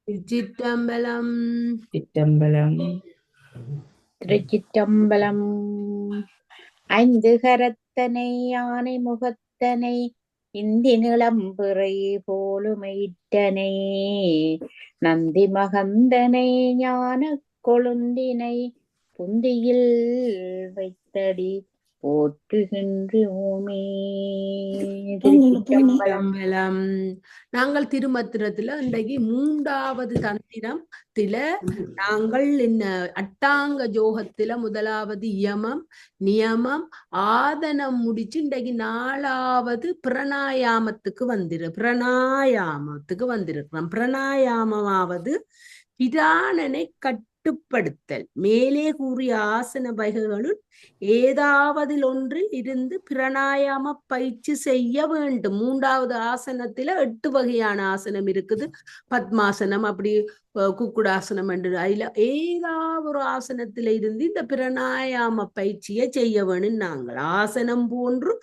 திருச்சிற்றம்பலம். சிற்றம்பலம். திருச்சிற்றம்பலம். ஐந்து கரத்தனை யானை முகத்தனை இந்தி நிளம்பிறை போலுமைத்தனை நந்தி மகந்தனை ஞான கொழுந்தினை புந்தியில் வைத்தடி போற்றுகின்றோமே. திருச்சிற்றம்பலம். திருச்சிற்றம்பலம். நாங்கள் திருமத்திரத்துல இன்றைக்கு 3வது தந்திரத்தில நாங்கள் என்ன அட்டாங்க ஜோகத்தில 1வது யமம் நியமம் ஆதனம் முடிச்சு இன்றைக்கு 4வது பிரணாயாமத்துக்கு வந்திருக்கிறோம். பிரணாயாமமாவது பிராணனை கட்டுப்படுத்தல். மேலே கூறிய ஆசன வகைகளுள் ஏதாவதில் ஒன்றில் இருந்து பிரணாயாம பயிற்சி செய்ய வேண்டும். 3வது ஆசனத்துல 8 வகையான ஆசனம் இருக்குது. பத்மாசனம், அப்படி குக்குடாசனம் என்று அதுல ஏதாவது ஒரு ஆசனத்தில இருந்து இந்த பிரணாயாம பயிற்சியை செய்ய வேணும். நாங்கள் ஆசனம் போன்று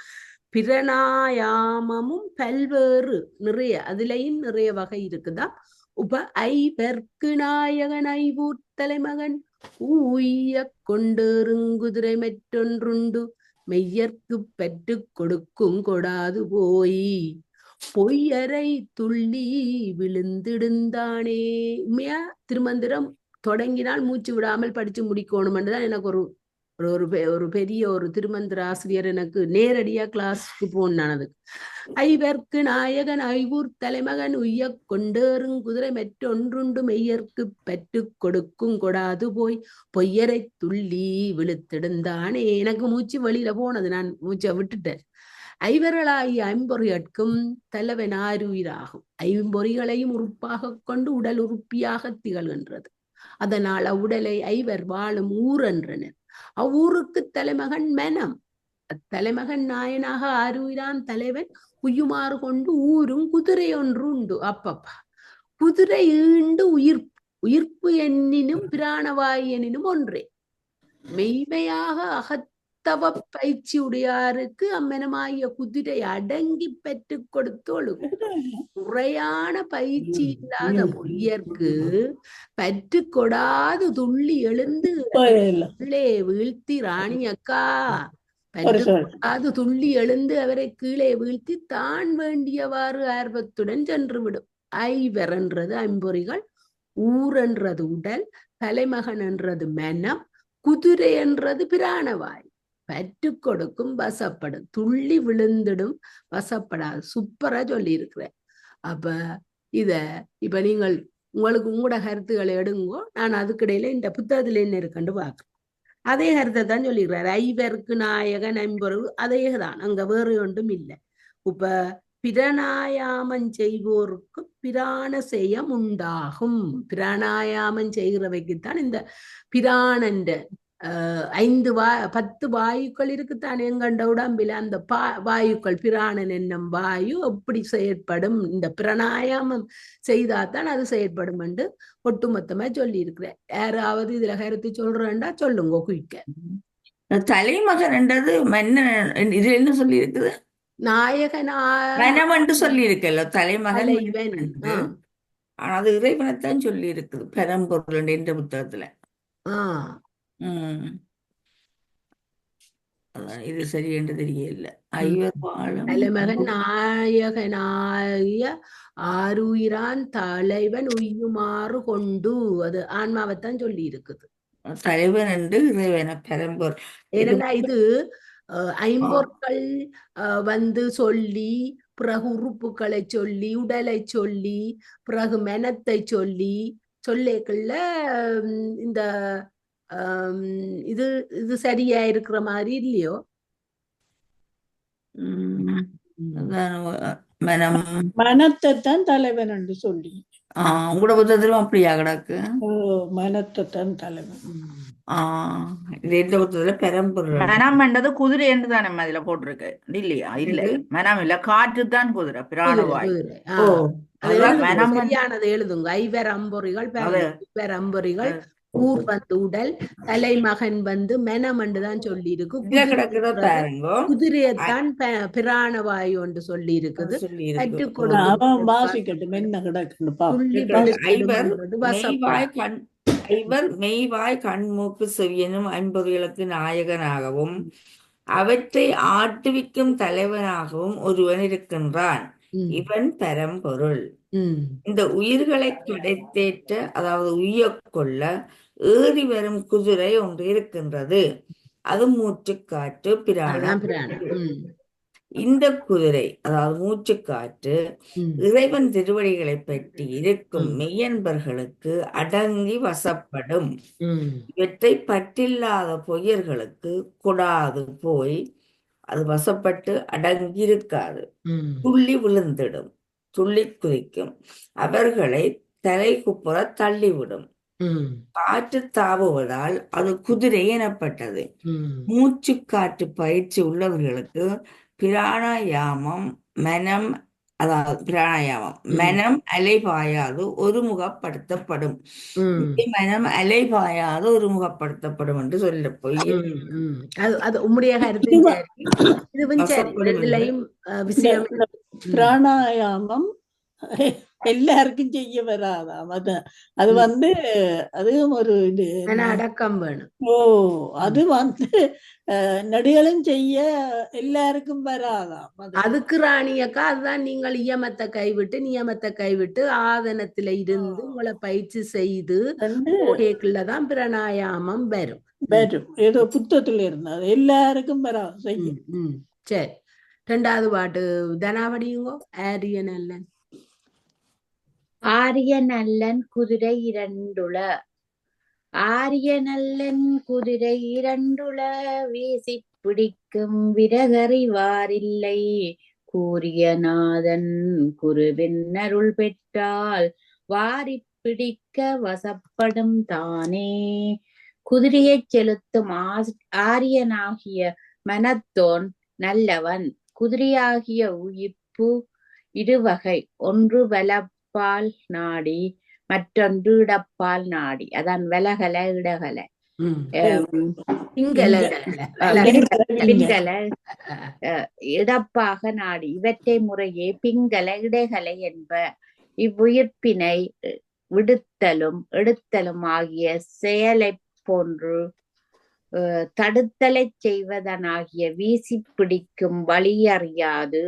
பிரணாயாமமும் பல்வேறு நிறைய அதுலயும் நிறைய வகை இருக்குதா. ஐவர்க்கு நாயகன் ஐவூர் தலைமகன் ஊய கொண்டேறுங்குதிரை மற்றொன்றுண்டு மெய்யற்கு பெற்று கொடுக்கும் கொடாது போய் பொய்யரை துள்ளி விழுந்திடுந்தானே. உண்மையா திருமந்திரம் தொடங்கினால் மூச்சு விடாமல் படிச்சு முடிக்கணும்ன்றதான் எனக்கு ஒரு பெரிய ஒரு திருமந்திர ஆசிரியர் எனக்கு நேரடியா கிளாஸ்க்கு போனானது. ஐவர்க்கு நாயகன் ஐவூர் தலைமகன் உய்ய கொண்டேறுங்குதிரை மற்றொன்றுண்டு மெய்யற்கு பெற்று கொடுக்கும் கொடாது போய் பொய்யரை துள்ளி விழுத்திடுந்தானே. எனக்கு மூச்சு வெளியில போனது, நான் மூச்சை விட்டுட்டேன். ஐவர்களாகிய ஐம்பொறிகட்கும் தலைவன் ஆருயிராகும். ஐம்பொறிகளையும் உறுப்பாக கொண்டு உடல் உறுப்பியாக திகழ்கின்றது. அதனால் அவ்வுடலை ஐவர் வாழும் ஊர் என்றனர். அவ்வூருக்கு தலைமகன் மனம். தலைமகன் நாயனாக ஆருயிரான் தலைவன் உயுமாறு கொண்டு ஊரும் குதிரை ஒன்று உண்டு. அப்பப்பா, குதிரை ஈண்டு உயிர்ப்பு எண்ணினும் பிராணவாய் எனினும் ஒன்றே. மெய்மையாக அகத்தவ பயிற்சி உடையாருக்கு அம்மனமாகிய குதிரை அடங்கி பெற்று கொடுத்து ஒழுகும். முறையான பயிற்சி இல்லாத பொய்யற்கு பற்று கொடாது துள்ளி எழுந்து கீழே வீழ்த்தி, ராணி அக்கா, பற்று கொடாது துள்ளி எழுந்து அவரை கீழே வீழ்த்தி தான் வேண்டியவாறு ஆர்வத்துடன் சென்று விடும். ஐவர் என்றது ஐம்பொறிகள், ஊர் என்றது உடல், தலைமகன் என்றது மனம், குதிரை என்றது பிராணவாய். பற்று கொடுக்கும் வசப்படும், துள்ளி விழுந்திடும் வசப்படாது. சூப்பரா சொல்லி இருக்கிறேன். அப்ப இப்ப நீங்கள் உங்களோட கருத்துக்களை எடுங்கோ. நான் அதுக்கிடையில இந்த புத்தகத்துல என்ன இருக்குன்னு பாக்குறேன். அதே கருத்தை தான் சொல்லிடுறாரு. ஐவருக்கு நாயகன் ஐம்பொரு, அதே தான், அங்க வேறு ஒன்றும் இல்லை. இப்ப பிரணாயாமம் செய்வோருக்கு பிராண செயம் உண்டாகும். பிராணாயாமம் செய்கிறவைக்குத்தான் இந்த பிராணன்ற 10 வாயுக்கள் இருக்குத்தான் எங்கண்ட உடம்பில. அந்த வாயுக்கள், பிராணன் என்னும் வாயு எப்படி செயற்படும், இந்த பிரணாயாமம் செய்தாதான் அது செயற்படும் என்று ஒட்டுமொத்தமா சொல்லி இருக்கிறேன். யாராவது இதுல கருத்து சொல்றேன்டா சொல்லுங்க குயிக்க. தலைமகன் என்றது மன்னன், இது என்ன சொல்லி இருக்குது? நாயகன் என்று சொல்லி இருக்கல தலைமகன். தலைவன். ஆனா அது இறைவனைத்தான் சொல்லி இருக்குது பெரம்பொருள் என்ற புத்தகத்துல. இது சரி என்று தெரியல. ஐவர் வாழும் தலைமகன் நாயகனாய ஆருயிரான் தலைவன் உய்யுமாறு கொண்டு, அது ஆன்மாவைத்தான் சொல்லி இருக்குது. தலைவன் என்று இறைவன பெரம்பொருள். ஏன்னா இது ஐம்பொருட்கள் வந்து சொல்லி, பிறகு உறுப்புகளை சொல்லி, உடலை சொல்லி, பிறகு மனத்தை சொல்லி சொல்லேக்குள்ள இந்த இது இது சரியா இருக்கிற மாதிரி இல்லையோ. மனத்தைத்தான் தலைவன் என்று சொல்லி உங்களோட புத்தகத்திலும் அப்படியா கிடக்கு? மனத்தைத்தான் தலைவன். மனம் என்றது குதிரை என்று தானே அதுல போட்டிருக்கு இல்லையா? இல்ல, மனம் இல்ல, காற்று தான் குதிரை, பிராணவாய். சரியானது எழுதுங்க. ஐவர் அம்பொறிகள் ஊர் வந்து உடல், தலைமகன் வந்து மெனம் தான் சொல்லி இருக்கு. இதுல கிடக்குதோ பாருங்கோ. குதிரையத்தான் பிராணவாயு என்று சொல்லி இருக்குது. சொல்லி இருக்கு. கற்றுக் அவன் கொடுத்து வாசிக்கட்டும் என்ன கிடக்குன்னு பாப்போம். துள்ளி ஐவர் விழுத்திடும்ன்றது வசப்பா. மெய்வாய் கண் மூக்கு செவியனும் ஐம்பொறிகளுக்கு நாயகனாகவும் அவற்றை ஆட்டுவிக்கும் தலைவனாகவும் ஒருவன் இருக்கின்றான். இவன் பரம்பொருள். இந்த உயிர்களை கிடைத்தேற்ற, அதாவது உய்யக் கொள்ள ஏறி வரும் குதிரை ஒன்று இருக்கின்றது. அது மூச்சுக்காற்று பிராணம். இந்த குதிரை, அதாவது மூச்சுக்காற்று, இறைவன் திருவடிகளை பற்றி இருக்கும் மெய்யன்பர்களுக்கு அடங்கி வசப்படும். இவற்றை பற்றில்லாத பொய்யர்களுக்கு கொடாது போய் அது வசப்பட்டு அடங்கி இருக்காது. துள்ளி விழுந்திடும், துள்ளி குதிக்கும், அவர்களை தலைகுப்புற தள்ளிவிடும். காற்று தாவுவதால் அது குதிரை எனப்பட்டது. மூச்சு காற்று பயிற்சி உள்ளவர்களுக்கு பிராணாயாமம் மனம், அதாவது பிராணாயாமம் மனம் அலைபாயாது ஒருமுகப்படுத்தப்படும். மனம் அலைபாயாது ஒருமுகப்படுத்தப்படும் என்று சொல்ல போய் அது உம்முடைய கருத்து. பிராணாயாமம் எல்லாருக்கும் செய்ய வராதாம். அது வந்து அதுவும் ஒரு இது அடக்கம் வேணும். அது வந்து நடிகளும் செய்ய எல்லாருக்கும் வராதாம். அதுக்கு ராணியக்கா அதுதான் நீங்கள் நியமத்தை கைவிட்டு ஆதனத்துல இருந்து உங்களை பயிற்சி செய்து தான் பிராணாயாமம் வரும். ஏதோ புத்தகத்துல இருந்தது எல்லாருக்கும் வராது செய்யும். சரி, 2வது பாட்டு தனாவடியுங்கோ. ஆரியனல்லன். ஆரியனல்லன் குதிரை இரண்டுள, ஆரியனல்லன் குதிரை இரண்டுள, வீசி பிடிக்கும் விரகறிவாரில்லை, கூரியநாதன் குருவின் அருள் பெற்றால் வாரி பிடிக்க வசப்படும் தானே. குதிரையைச் செலுத்தும் ஆரியனாகிய மனத்தோன் நல்லவன். குதிரையாகிய உயிர்ப்பு இருவகை, ஒன்று வலப்பால் நாடி, மற்றொன்று இடப்பால் நாடி. அதான் வலகல இடகல பிங்கல இடப்பாக நாடி. இவற்றை முறையே பிங்கல இடைகலை என்ப. இவ்வுயிர்ப்பினை விடுத்தலும் எடுத்தலும் ஆகிய செயலை போன்று தடுத்தலை செய்வதனாகிய வீசி பிடிக்கும் வழியறியாது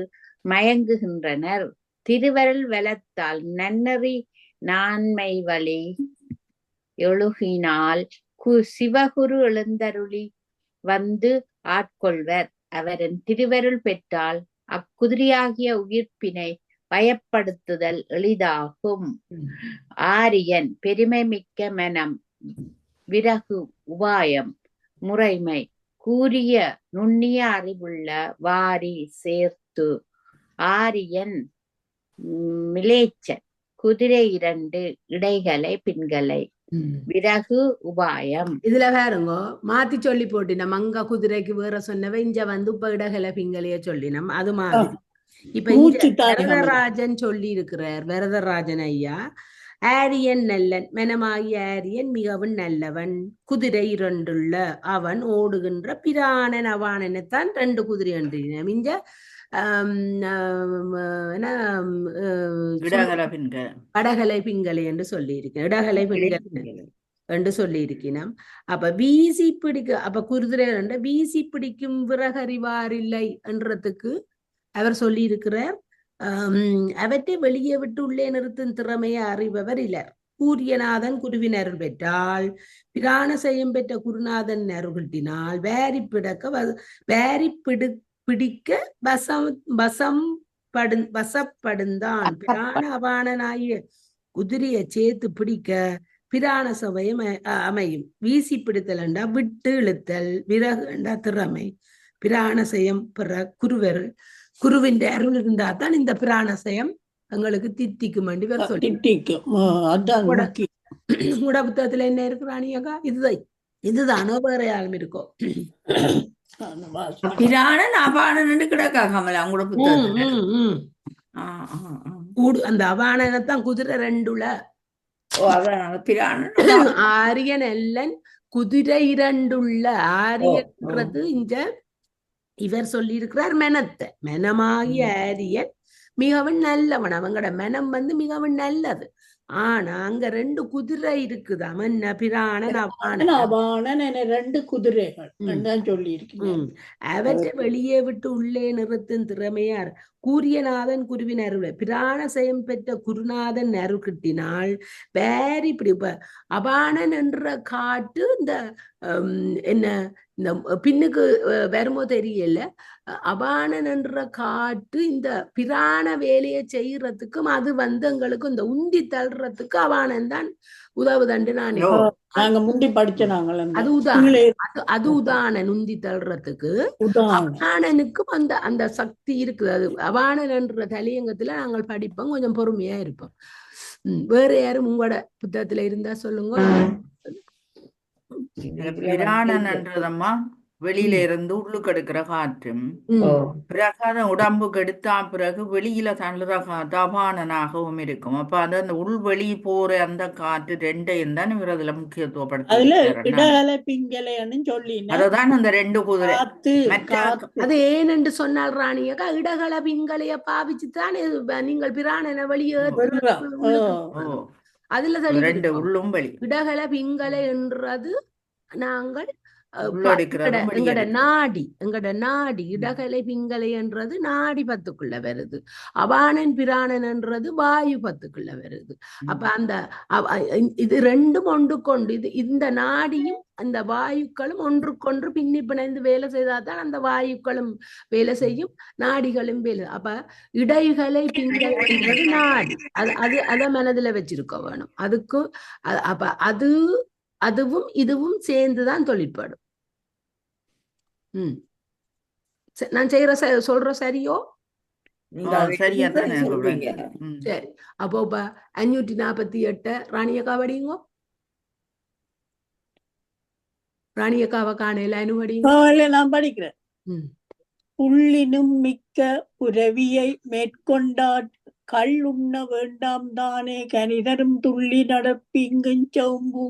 மயங்குகின்றனர். திருவருள் வலத்தால் நன்னறி நான்மை வழி எழுகினால் சிவகுரு எழுந்தருளி வந்து ஆட்கொள்வர். அவரின் திருவருள் பெற்றால் அக்குதிரையாகிய உயிர்ப்பினை பயப்படுத்துதல் எளிதாகும். ஆரியன் பெருமை மிக்க மனம், விரகு உபாயம், முறைமை, கூறிய நுண்ணிய அறிவுள்ள வாரி சேர்த்து. ஆரியன் மிலேச்சன், குதிரை இரண்டு, இடைகளை பின்களை, விறகு உபாயம். இதுல வேறுங்கோ மாத்தி சொல்லி போட்டினம். அங்க குதிரைக்கு வேற சொன்னவ, இங்க வந்து இப்ப இடகலை பிங்களைய சொல்லினம். அது மாதிரி இப்ப வரதராஜன் சொல்லி இருக்கிறார். வரதராஜன் ஐயா, ஆரியன் நல்லன், மனமாகிய ஆரியன் மிகவும் நல்லவன், குதிரை இரண்டுள்ள அவன் ஓடுகின்ற பிராணன் அவானனைத்தான் 2 குதிரை என்றினம். இங்க வடகலை பிங்கலை என்று சொல்லி இருக்கேன். இடகலை பிங்கலை என்று சொல்லி இருக்கிறோம். அப்ப வீசி பிடிக்க, அப்ப குதிரை வீசி பிடிக்கும் விறகறிவாரில்லை என்றதுக்கு அவர் சொல்லி இருக்கிறார். அவற்றை வெளியே விட்டு உள்ளே நிறுத்தும் திறமையை அறிபவர் இலர். கூரியநாதன் குருவின் அருள் பெற்றால், பிராண செய்யும் பெற்ற குருநாதன் அருள்கிட்டினால் வேரி பிடிக்க வசப்படுந்தான். பிராண அபானனாகிய குதிரையை சேர்த்து பிடிக்க பிராண சபையும் அமையும். வீசி பிடித்தல் என்றா விட்டு இழுத்தல், விறகு என்றா திறமை, பிராணசயம் பிற குருவர் குருவின் அருள் இருந்தா தான் இந்த பிராணசயம் எங்களுக்கு தித்திக்கும் வேண்டி வேற சொல்லி உட புத்தகத்துல என்ன இருக்கிறானியக்கா? இதுதானோ வேற யாரும் இருக்கோ? பிராணன் அபானன் கிடக்காமல அவங்களோட புத்தகத்துல அந்த அபானனைத்தான் குதிரை ரெண்டுல ஓ அதான் அந்த பிராணன் ஆரியன் அல்லன் குதிரை இரண்டுள்ள ஓ ஓ ஆரியன்றது இந்த இவர் சொல்லியிருக்கிறார் மெனத்தை மெனமாகிய ம். ஆரியன் மிகவும் நல்லவன் அவங்களோட மெனம் மிகவும் நல்லது ஆனா அங்க 2 குதிரை இருக்குது அமன்ன பிராணன் அவான அபானன் என 2 குதிரைகள் ம் தான் சொல்லி இருக்கிறார். அவற்றை வெளியே விட்டு உள்ளே நிறுத்தும் திறமையார் கூரியநாதன் குருவின் அருளை பிராண செயம் பெற்ற குருநாதன் அருள் கிட்டினால் வேற இப்படி அபானன் என்ற காட்டு இந்த என்ன இந்த பின்னுக்கு வருமோ தெரியல அபானன் என்ற காட்டு இந்த பிராண வேலையை செய்யறதுக்கும் அது எங்களுக்கு இந்த உந்தி தள்ளுறதுக்கு அபானன் தான் உதவுதண்டு நான் ஓ நாங்க முந்தி படிச்ச நாங்கள் அது அது உதாரணன் உந்தி தள்ளுறதுக்கு அபானனுக்கும் அந்த அந்த சக்தி இருக்குது அது அபானன் என்ற தலையங்கத்துல நாங்கள் படிப்போம் கொஞ்சம் பொறுமையா இருப்போம் வேற யாரும் உங்களோட புத்தகத்துல இருந்தா சொல்லுங்க பிராணன்றதம்மா வெளியில இருந்து உள்ளுக்கு எடுக்கிற காற்றும் பிறகு அதை உடம்புக்கு எடுத்தா பிறகு வெளியில தள்ளுற காற்று அபானனாகவும் இருக்கும் அப்ப அது அந்த உள்வெளி போற அந்த காற்று ரெண்டையும் தான் இவர் அதுல முக்கியத்துவப்படுத்தி அததான் அந்த 2 குதிரை அது ஏனென்று சொன்னால் ராணியக்கா இடகள பிங்களைய பாவிச்சுதான் நீங்கள் பிராணனை வெளியே அதுல ரெண்டு உள்ளும் வெளி இடகள பிங்கலை என்றது நாங்கள் எங்கட நாடி இடகலை பிங்கலை என்றது நாடி பத்துக்குள்ள வருது அபானன் பிராணன் என்றது வாயு பத்துக்குள்ள வருது அப்ப அந்த இது ரெண்டும் ஒன்று கொண்டு இது இந்த நாடியும் அந்த வாயுக்களும் ஒன்றுக்கொன்று பின்னி பிணைந்து வேலை செய்தால்தான் அந்த வாயுக்களும் வேலை செய்யும் நாடிகளும் வேலை அப்ப இடைகளை பிங்கலை என்றது நாடி அதை மனதுல வச்சிருக்க வேணும் அதுக்கு அப்ப அதுவும் இதுவும் சேர்ந்துதான் தொழிற்படும் நான் செய்யற சொல்ற சரியோ சரியாதான் சரி அப்போ 548 ராணியக்கா படிங்கோ ராணியக்காவை காணையில படிங்க நான் படிக்கிறேன் புள்ளினும் மிக்க புரவியை மேற்கொண்டாட் கள் உண்ண வேண்டாம் தானே கனிதரும் துள்ளி நடப்பிங்கும் சௌம்பு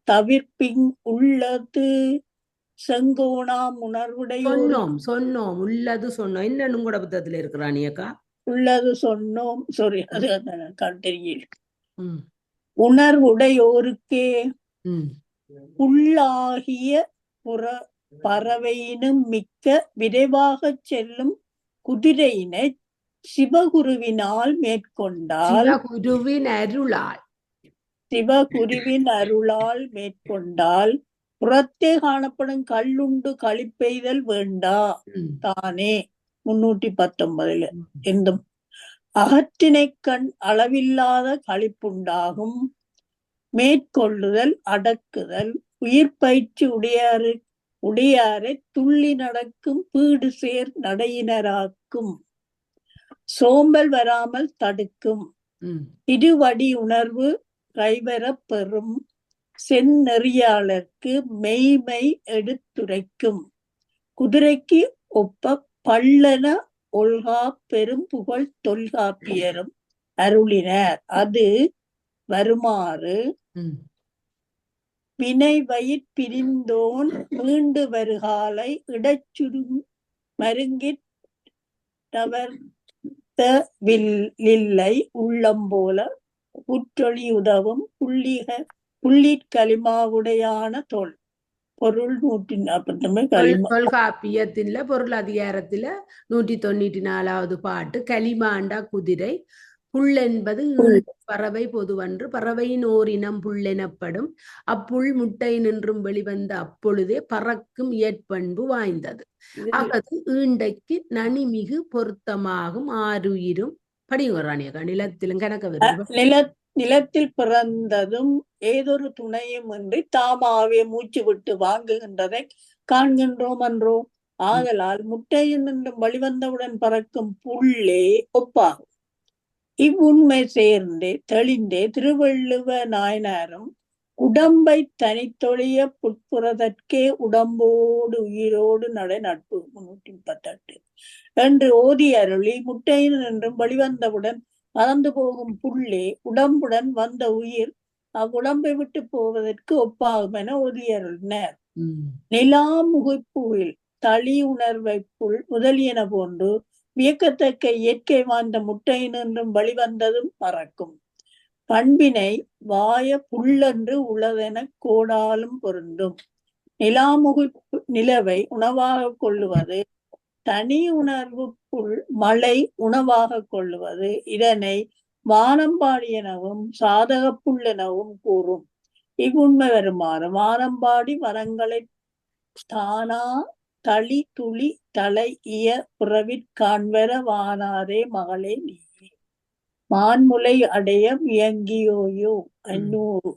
தவிர்ப்பிங் உள்ளது செங்கோணாம் உணர்வுடைய சொன்னோம் உள்ளது சொன்னோம் என்ன உங்களோட புத்தகத்துல இருக்கிறானியக்கா உள்ளது சொன்னோம் சாரி அது தெரியல உணர்வுடையோருக்கே உள்ளாகிய பறவையினும் மிக்க விரைவாக செல்லும் குதிரையினை சிவகுருவினால் மேற்கொண்டால் சிவகுருவின் அருளால் மேற்கொண்டால் புறத்தே காணப்படும் கல்லுண்டு களிப்பெய்தல் வேண்டா தானே 319 என்றும் அகற்றினை கண் அளவில்லாத களிப்புண்டாகும் மேற்கொள்ளுதல் அடக்குதல் உயிர் பயிற்சி உடையாரை துள்ளி நடக்கும் பீடு சேர் நடையினராக்கும் சோம்பல் வராமல் தடுக்கும் இருவடி உணர்வு கைவரப் பெறும் செந்நெறியாளருக்கு மெய்மை எடுத்துரைக்கும் குதிரைக்கு ஒப்ப பள்ளன ஒல்கா பெரும் புகழ் தொல்காப்பியரும் அருளினர் அது வருமாறு வினை வயிற் பிரிந்தோன் மீண்டு வருகாலை இடச்சுரு மருங்கிட்டவர்த்தவில்லை உள்ளம் போல புற்றொளி உதவும் புள்ளிற்களிமாவுடையான பொருள் 149 தொல்காப்பியத்தில பொருள் அதிகாரத்துல 194வது பாட்டு களிமாண்டா குதிரை புல் என்பது பறவை பொதுவன்று பறவையின் ஓரினம் புல்லெனப்படும் அப்புல் முட்டை நின்றும் வெளிவந்த அப்பொழுதே பறக்கும் இயற்பண்பு வாய்ந்தது அகது ஈண்டைக்கு நனிமிகு பொருத்தமாகும் ஆறுயிரும் படிங்க ராணியக்கா நிலத்திலும் கணக்க நிலத்தில் பிறந்ததும் ஏதொரு துணையும் இன்றி தாமாவே மூச்சு விட்டு வாங்குகின்றதை காண்கின்றோம் என்றோ ஆதலால் முட்டையில் நின்றும் வழிவந்தவுடன் பறக்கும் புல்லே ஒப்பாகும் இவ்வுண்மை சேர்ந்தே தெளிந்தே திருவள்ளுவ நாயனாரும் உடம்பை தனித்தொழிய புட்புறதற்கே உடம்போடு உயிரோடு நடை நட்பு 338 என்று ஓதி அருளி முட்டையில் நின்றும் வழிவந்தவுடன் மறந்து போகும் புள்ளே உடம்புடன் வந்த உயிர் அவ்வுடம்பை விட்டு போவதற்கு ஒப்பாகும் என ஒலியருளினர். ம். நிலா முகைப்புவில் தளி உணர்வைப்புள் முதலியன போன்று வியக்கத்தக்க இயற்கை வாழ்ந்த முட்டையினின்றும் வெளிவந்ததும் மறக்கும். பண்பினை வாய புல்லென்று உளதென கோடாலும் பொருந்தும். நிலாமுகை நிலவை உணவாக கொள்ளுவது, தனி உணர்வுக்குள் மழை உணவாக கொள்ளுவது, இதனை வானம்பாடி எனவும் சாதக புல்லெனவும் கூறும். இவ்வுண்மை வருமாறு வானம்பாடி வரங்களை தானா தளி துளி தலை இய புறவிற்காண்வர வானாரே மகளே நீ மான்முலை அடைய வியங்கியோயோ 500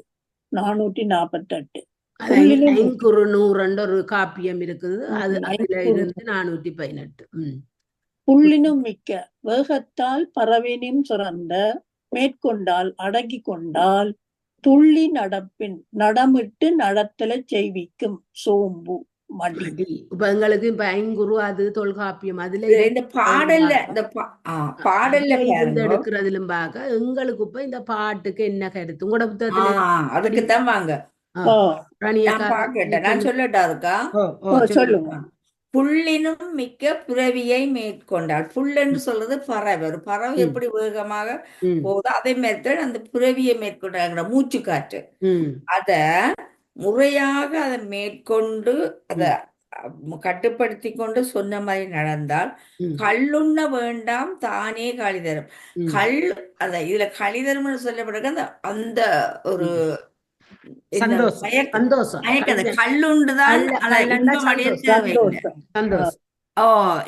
448. ஐங்குறு நூறுன்ற ஒரு காப்பியம் இருக்குது. அது அதுல இருந்து 418. புள்ளினும் மிக்க வேகத்தால் பறவைனும் சுரந்த மேற்கொண்டால் அடக்கி கொண்டால் துள்ளி நடப்பின் நடமிட்டு நடத்தல செய்விக்கும் சோம்பு மடி. இப்ப எங்களுக்கு இப்ப ஐங்குறு அது தொல்காப்பியம் அதுல இந்த பாடல்ல பாடல்ல எடுக்கிறதுலும் பார்க்க எங்களுக்கு இப்ப இந்த பாட்டுக்கு என்ன கருத்து உங்களோட புத்தகத்துல அதுக்குத்தான் வாங்க நான் சொல்லட்டா இருக்கா சொல்லுங்க. புள்ளினும் மிக்க பிறவியை மேற்கொண்டாள். புல்லென்று சொல்றது பறவை. ஒரு பறவை எப்படி வேகமாக போகுதோ அதே மாதிரி அந்த பிறவியை மேற்கொண்டாங்கிற மூச்சு காற்று அத முறையாக அதை மேற்கொண்டு அத கட்டுப்படுத்தி கொண்டு சொன்ன மாதிரி நடந்தால் கள்ளுண்ண வேண்டாம் தானே களிதரும். இதுல களிதரும் சொல்லப்படுறது அந்த ஒரு கல்லுண்டுதான்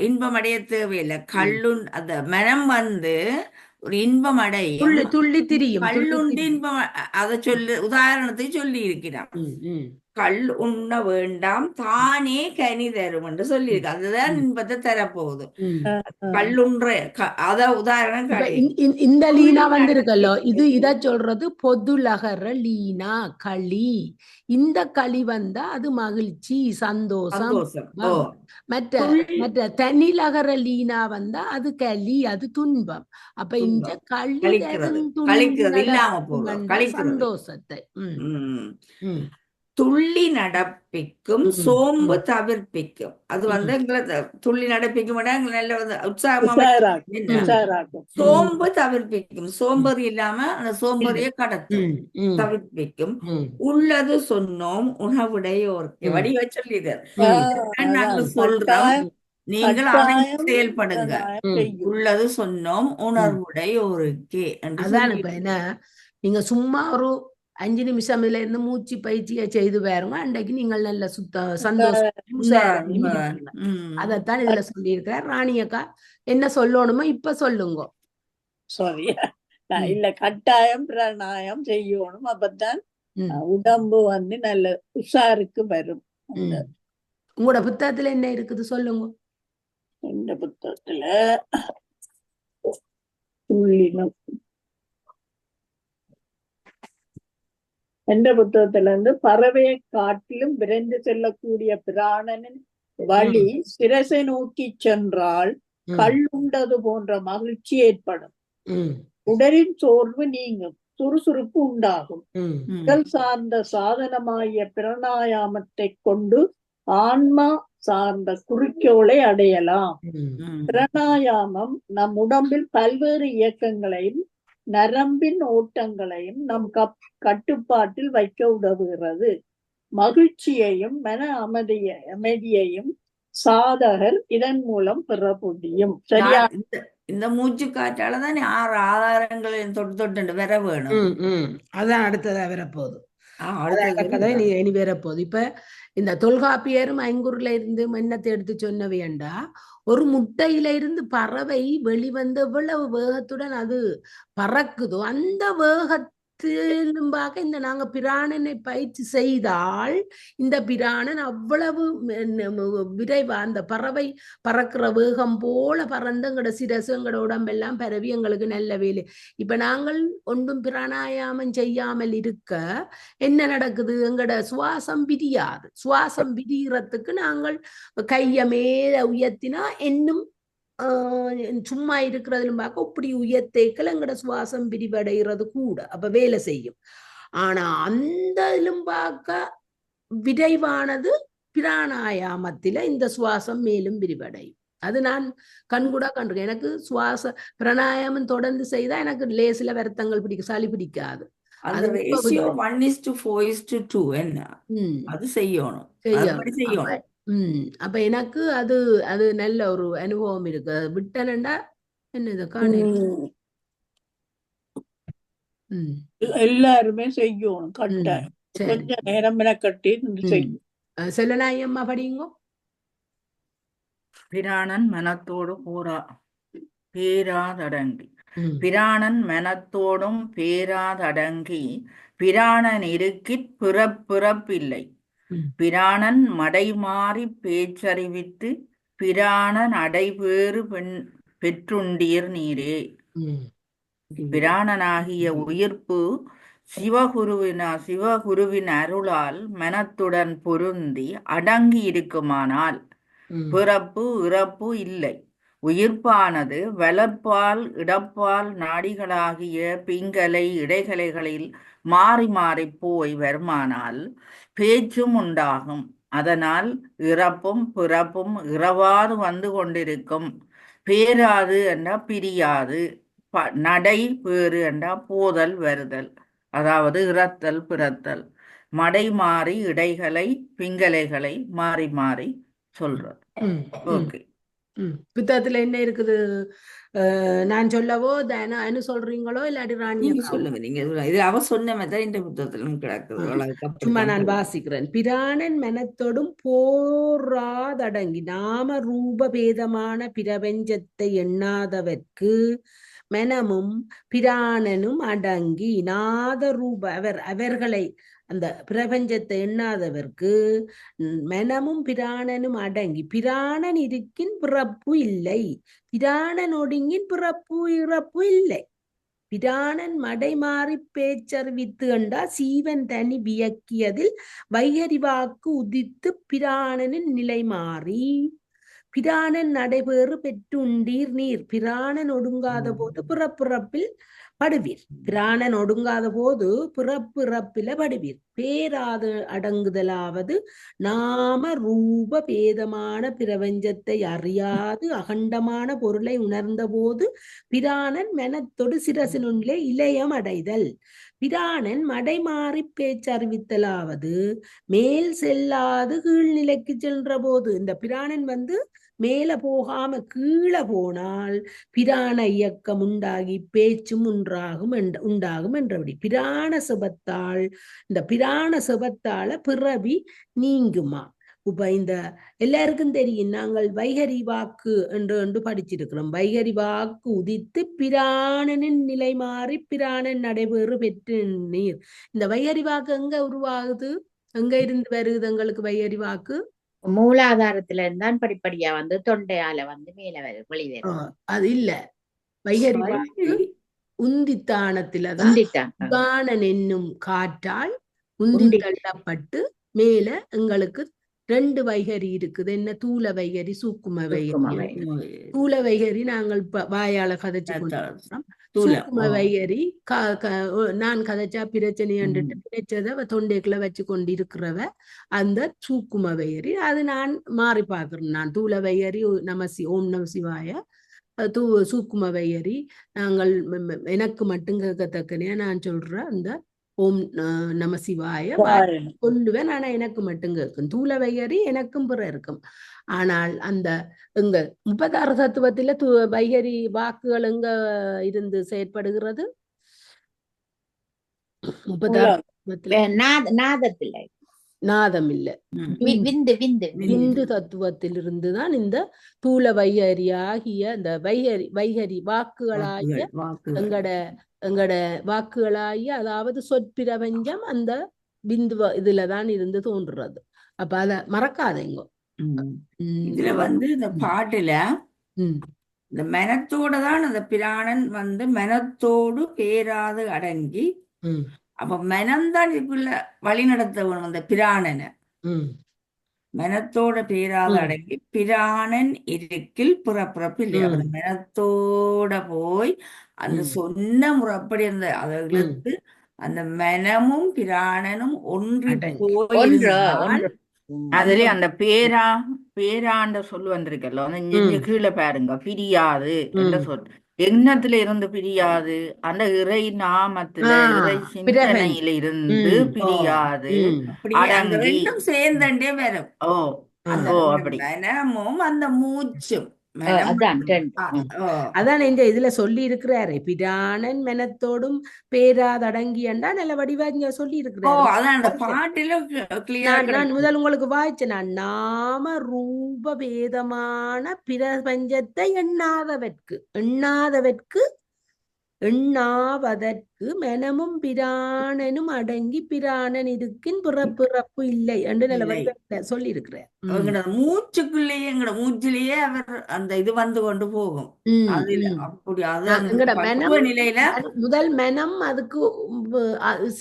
இன்பம் அடைய தேவையில்லை. அந்த மனம் ஒரு இன்பம் அடையும் துள்ளி திரியும். கல்லுண்டு இன்பம் அதை உதாரணத்தை சொல்லி இருக்கிறான். கல் உண்ண வேண்டாம் தானே கனி தரும் என்று சொல்லியிருக்கு. அதுதான் இன்பத்தை தரப்போகுது. கல்லுன்ற அத உதாரணம் இந்த லீனா வந்திருக்கல்லோ இத சொல்றது பொதுலகர லீனா களி. இந்த களி வந்தா அது மகிழ்ச்சி சந்தோஷம். மற்ற தனிலகர லீனா வந்தா அது களி அது துன்பம். அப்ப இந்த களி சந்தோஷத்தை துள்ளி நடப்பிக்கும் சோம்பு தவிர்ப்பிக்கும். அது எங்களை துள்ளி நடப்பிக்கும் நல்ல உற்சாகமா சோம்பு தவிர்ப்பிக்கும். சோம்பேறி இல்லாம அந்த சோம்பேறிய கடத்தும் தவிர்ப்பிக்கும். உள்ளது சொன்னோம் உணவுடையோர்க்கு வடிவ சொல்லிடுறார். நாங்கள் சொல்றோம் நீங்கள் அதை செயல்படுங்க. உள்ளது சொன்னோம் உணர்வுடையோருக்கே. நீங்க சும்மா ஒரு 5 நிமிஷம்ல இருந்து மூச்சு பயிற்சியை செய்து பாருங்க. அன்றைக்கு நீங்கள் நல்ல சந்தோஷம். அதத்தான் இதுல சொல்லியிருக்கார். ராணி அக்கா என்ன சொல்லணுமோ இப்ப சொல்லுங்க. இல்ல கட்டாயம் பிராணாயம் செய்யணும். அப்பதான் உடம்பு நல்ல உஷாருக்கு வரும். உங்களோட புத்தகத்துல என்ன இருக்குது சொல்லுங்க. இந்த புத்தகத்துல துள்ளினம் என்ற புத்தகத்துல இருந்து பறவையை காட்டிலும் விரைந்து செல்லக்கூடிய பிராணனின் வழி சிரசை நோக்கி சென்றால் கல்லுண்டது போன்ற மகிழ்ச்சி ஏற்படும். உடலின் சோர்வு நீங்கும், சுறுசுறுப்பு உண்டாகும். உடல் சார்ந்த சாதனமாகிய பிராணாயாமத்தை கொண்டு ஆன்மா சார்ந்த குறிக்கோளை அடையலாம். பிராணாயாமம் நம் உடம்பில் பல்வேறு இயக்கங்களையும் நரம்பின் ஓட்டங்களையும் நம் கட்டுப்பாட்டில் வைக்க உதவுகிறது. மகிழ்ச்சியையும் மன அமைதியையும் சாதகர் இதன் மூலம் பெற முடியும். சரியா? இந்த மூச்சு காற்றாலதான் 6 ஆதாரங்களையும் தொட்டு வர வேணும். அதான் அடுத்ததா வரப்போகுது. இனி வரப்போகுது. இப்ப இந்த தொல்காப்பியரும் ஐங்குறுல இருந்து எண்ணத்தை எடுத்து சொன்னவையண்டா ஒரு முட்டையில இருந்து பறவை வெளிவந்த எவ்வளவு வேகத்துடன் அது பறக்குதோ அந்த வேகத்திலும்பாக இந்த நாங்க பிராணனை பயிற்சி செய்தால் இந்த பிராணன் அவ்வளவு விரைவா அந்த பறவை பறக்கிற வேகம் போல பறந்து எங்கட சிரசு எங்கட உடம்பெல்லாம் பரவி எங்களுக்கு நல்ல வேலை. இப்ப நாங்கள் ஒன்றும் பிராணாயாமம் செய்யாமல் இருக்க என்ன நடக்குது? எங்கட சுவாசம் விரியாது. சுவாசம் விரிகிறதுக்கு நாங்கள் கைய மேல உயர்த்தினா இன்னும் சும்மா இருக்கிறதுலும் பார்க்க இப்படி உயர்த்தேக்கல எங்கட சுவாசம் விரிவடைகிறது கூட அப்ப வேலை செய்யும். ஆனா அந்த எலும்பாக்க விரைவானது பிராணாயாமத்தில இந்த சுவாசம் மேலும் விரிவடையும். அது நான் கண்கூடா கண்டிருக்கேன். எனக்கு சுவாச பிராணாயாமம் தொடர்ந்து செய்தா எனக்கு லேசில வருத்தங்கள் பிடிக்கும், சளி பிடிக்காது. அந்த அது இப்ப ரேஷியோ விட்டு 1:4:2 என்ன ம் அது செய்யணும், செய்யணும். அப்படி அப்ப செய்யணும். அப்ப எனக்கு அது அது நல்ல ஒரு அனுபவம் இருக்கு. விட்டனண்டா என்னது காணல. ம். ம் எல்லாருமே செய்யணும் ம் கட்டாயம். சரி. கொஞ்ச நேரம் கட்டி ம் செய்யும். செல்லனாயம்மா படிங்கோ. பிராணன் மனத்தோடு பேராதடங்கி ம் பிராணன் மனத்தோடும் பேராதடங்கி பிராணன் இருக்கிற் பிறப்பில்லை. ம் பிராணன் மடைமாறி பேச்சறிவித்து பிராணன் அடைபேறு பெற்றுண்டீர் நீரே. ம் பிராணனாகிய உயிர்ப்பு சிவகுருவின் அருளால் மனத்துடன் பொருந்தி அடங்கி இருக்குமானால் ம் பிறப்பு இறப்பு இல்லை. உயிர்ப்பானது வலப்பால் இடப்பால் நாடிகளாகிய பிங்கலை இடைகலைகளில் மாறி மாறி போய் வருமானால் பேச்சும் உண்டாகும். அதனால் இறப்பும் பிறப்பும் இறவாது வந்து கொண்டிருக்கும். பேராது என்றா பிரியாது, நடை பேறு என்றா போதல் வருதல், அதாவது இறத்தல் பிறத்தல். மடை மாறி இடைகளை பிங்கலைகளை மாறி மாறி சொல்றது. ம் ம் ஓகே, புத்தகத்துல என்ன இருக்குது? நான் சொல்லவோ அனு சொல்றீங்களோ இல்லாட்டி நீங்க ராணியக்கா? சொல்லுங்க, நீங்க சொல்லுங்க. இது அவ சொன்ன மாதிரி இந்த புத்தகத்திலும் கிடக்குது. அவளுக்கு சும்மா அப்படித்தான் நான் போகும். வாசிக்கிறேன். பிராணன் மனத்தொடும் போராதடங்கி நாம ரூப பேதமான பிரபஞ்சத்தை எண்ணாதவர்க்கு மனமும் பிராணனும் அடங்கி நாத ரூப அவர்களை அந்த பிரபஞ்சத்தை எண்ணாதவர்க்கு மனமும் பிராணனும் அடங்கி பிராணன் இருக்கின் பிறப்பு இல்லை, பிராணன் ஒடுங்கின் பிறப்பு இறப்பு இல்லை. பிராணன் மடைமாறி பேச்சறிவித்து கண்டா சீவன் தனி வியக்கியதில் வைகரிவாக்கு உதித்து பிராணனின் நிலை மாறி பிராணன் நடைபெறு பெற்றுண்டீர் நீர். பிராணன் ஒடுங்காத போது பிறப்பிறப்பில் படுவீர். பிராணன் ஒடுங்காத போது பிறப்பிறப்பில படுவீர். பேராது அடங்குதலாவது நாம ரூப பேதமான பிரபஞ்சத்தை அறியாது அகண்டமான பொருளை உணர்ந்த போது பிராணன் மனத்தொடு சிரசினுள்ளே இளையம் அடைதல். பிராணன் மடைமாறி பேச்சறிவித்தலாவது மேல் செல்லாது கீழ்நிலைக்கு சென்ற போது. இந்த பிராணன் மேல போகாம கீழே போனால் பிராண இயக்கம் உண்டாகி பேச்சும் உண்டாகும் என்றபடி பிராண சுபத்தால் இந்த பிராண சுபத்தால பிறவி நீங்குமா. இப்ப இந்த எல்லாருக்கும் தெரியும், நாங்கள் வைகரி வாக்கு என்று படிச்சிருக்கிறோம். வைகரி வாக்கு உதித்து பிராணனின் நிலை மாறி பிராணன் நடைபெறு பெற்று நீர். இந்த வைகரி வாக்கு எங்க உருவாகுது, எங்க இருந்து வருது எங்களுக்கு வைகரி வாக்கு? மூலாதாரத்துல இருந்தான் படிப்படியா தொண்டையால மேல வெளிவரும். அது இல்ல, வைகரி வாக்கு உந்தித்தானத்துலதான் உந்தித்தான். உதானன் என்னும் காற்றால் உந்தி தள்ளப்பட்டு மேல எங்களுக்கு 2 வைகரி இருக்குது. என்ன? தூல வைகரி, சூக்கும வைகரி. தூல வைகரி நாங்கள் வாயால கதைச்சு கொண்டிருக்கிறோம். சூக்கும வைகரி நான் கதைச்சா பிரச்சனை என்றுட்டு கிடைச்சத தொண்டைக்குள்ள வச்சு கொண்டிருக்கிறவ அந்த சூக்கும வைகரி. அது நான் மாறி பார்க்கிறேன். நான் தூல வைகரி ஓம் நம சிவாய, சூக்கும வைகரி நாங்கள் எனக்கு மட்டும் கேட்கத்தக்கனையா நான் சொல்றேன். அந்த ஓம் நம சிவாய சொல்லுவேன். ஆனா எனக்கு மட்டும் கேட்கும். தூல வைகரி எனக்கும் பிற இருக்கும். ஆனால் அந்த எங்க 36 தத்துவத்தில வைகரி வாக்குகள் எங்க இருந்து செயற்படுகிறது? 36 நாதத்துல நாதம் இல்ல, விந்து தத்துவத்தில் இருந்துதான் இந்த தூல வைகரி ஆகிய இந்த வைகரி வாக்குகளாகிய எங்கட வாக்குகளாகிய, அதாவது சொற்பிரபஞ்சம் அந்த பிந்து இதுலதான் இருந்து தோன்றுறது. அப்ப அத மறக்காதீங்க. இதுல இந்த பாட்டுல இந்த மனத்தோட தான் அந்த பிராணன் மனத்தோடு பேராது அடங்கி. அப்ப மனம்தான் இதுக்குள்ள வழி நடத்த வேணும் அந்த பிராணனை. மனத்தோட பேராது அடங்கி பிராணன் இருக்கில் பிறப்பிறப்பு இல்லையா. அந்த மனத்தோட போய் அந்த சொன்ன முறைப்படி அதை இழுத்து அந்த மனமும் பிராணனும் ஒன்றி அடங்கி ஒன்று போயிருந்தால் ஒன்று அதுல அந்த அந்த பேராண்ட சொல்லு வந்திருக்கല്ലോ அந்த ம் கீழே பாருங்க பிரியாது என்ற ம் சொல் எண்ணத்துல இருந்து பிரியாது அந்த இறை ஆ நாமத்துல இறை பிரபஞ்ச சிந்தனையில இருந்து ம் ஓ பிரியாது ம் அப்படியே அந்த அடங்கி ரெண்டும் சேர்ந்தண்டே வரும். ஓ அந்த ஆ ஓ இந்த அப்படி மனமும் அந்த மூச்சும் மனம் அதான் ரெண்டு ஆ, ஓ அதான் இந்த இதுல சொல்லி இருக்கிறாரு பிராணன் மெனத்தோடும் பேராதடங்கி என்றா நல்ல வடிவா இங்க சொல்லி ஓ இருக்கிறாரு அதான் அந்த வாய்ச்சேன். பாட்டில கிளியரா நான் கிடக்கு. முதல் உங்களுக்கு வாய்ச்சேன் நான் நாம ரூப பேதமான பிரபஞ்சத்தை எண்ணாதவர்க்கு மெனமும் பிராணனும் அடங்கி பிராணன் இருக்கின் பிறப்பிறப்பு இல்லை என்று நல்ல இல்லை வடிவா சொல்லி இருக்கிறார் எங்கட மூச்சுக்குள்ளேயே எங்கட மூச்சிலேயே அவர் அந்த இது வந்து கொண்டு போகும். அதுல அப்படி அது அந்த எங்கட பக்குவ மெனம் நிலையில முதல் மெனம் அதுக்கு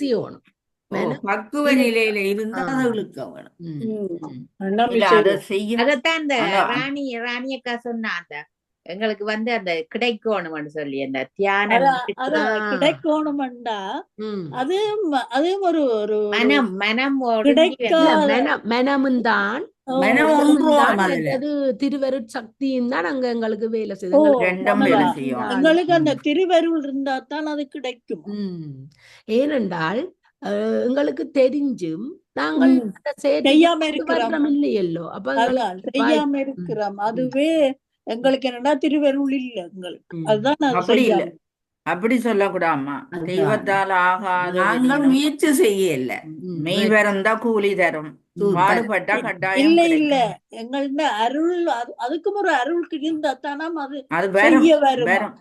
செய்யணும் ஓ மெனம் பக்குவ இரு- நிலையில இருந்து ஆ, அதை இழுக்க வேணும். ம், ம். எல்லாம் இல்ல அதை செய்வோம். செய்ய அதத்தான் அந்த அந்த ராணி அக்கா சொன்னா அந்த எங்களுக்கு வந்து அந்த கிடைக்கணும்னு சொல்லி அந்த தியானம் அத அத ஆ, கிடைக்கணும்டா ம். அதுவும் ஒரு ஒரு ஒரு மனம் ஒடுங்கி இல்ல கிடைக்காத மெனமும் தான் ஓ மனம் ஒன்றுவோம் அதுல மற்றது திருவருட் சக்தியும் தான் அங்க எங்களுக்கு வேலை செய்யுது ஓ எங்களுக்கு ரெண்டும் உண்மைதான். வேலை மெனம் செய்யும் இருந்தாலும் எங்களுக்கு அந்த திருவருள் இருந்தா தான் அது கிடைக்கும். ஏனென்றால் எங்களுக்கு தெரிஞ்சும் நாங்கள் ம். அதை செயற்கைக்கு செய்யாம கொண்டு இருக்கிறோம். வர்றோம் இல்லையல்லோ அப்ப எங்களுக்கு அதான் செய்யாம இருக்கிறோம். அதுவே எங்களுக்கு என்னடா திருவருள் இல்ல எங்களுக்கு. ம். அதுதான் அது அப்படி இல்ல செய்யாம. அப்படி சொல்லக்கூடாமா அதுதான். தெய்வத்தால் ஆகாத நாங்கள் முயற்சி செய்யல. மெய் வரந்தா கூலி தரும் பாடுபட்டா கட்டாயம் இல்ல இல்ல கிடைக்கும் எங்கள்ட அருள் அதுக்கும் ஒரு அருள் இருந்தா தானாம் அது அது வரும் செய்ய வருமா. வரும்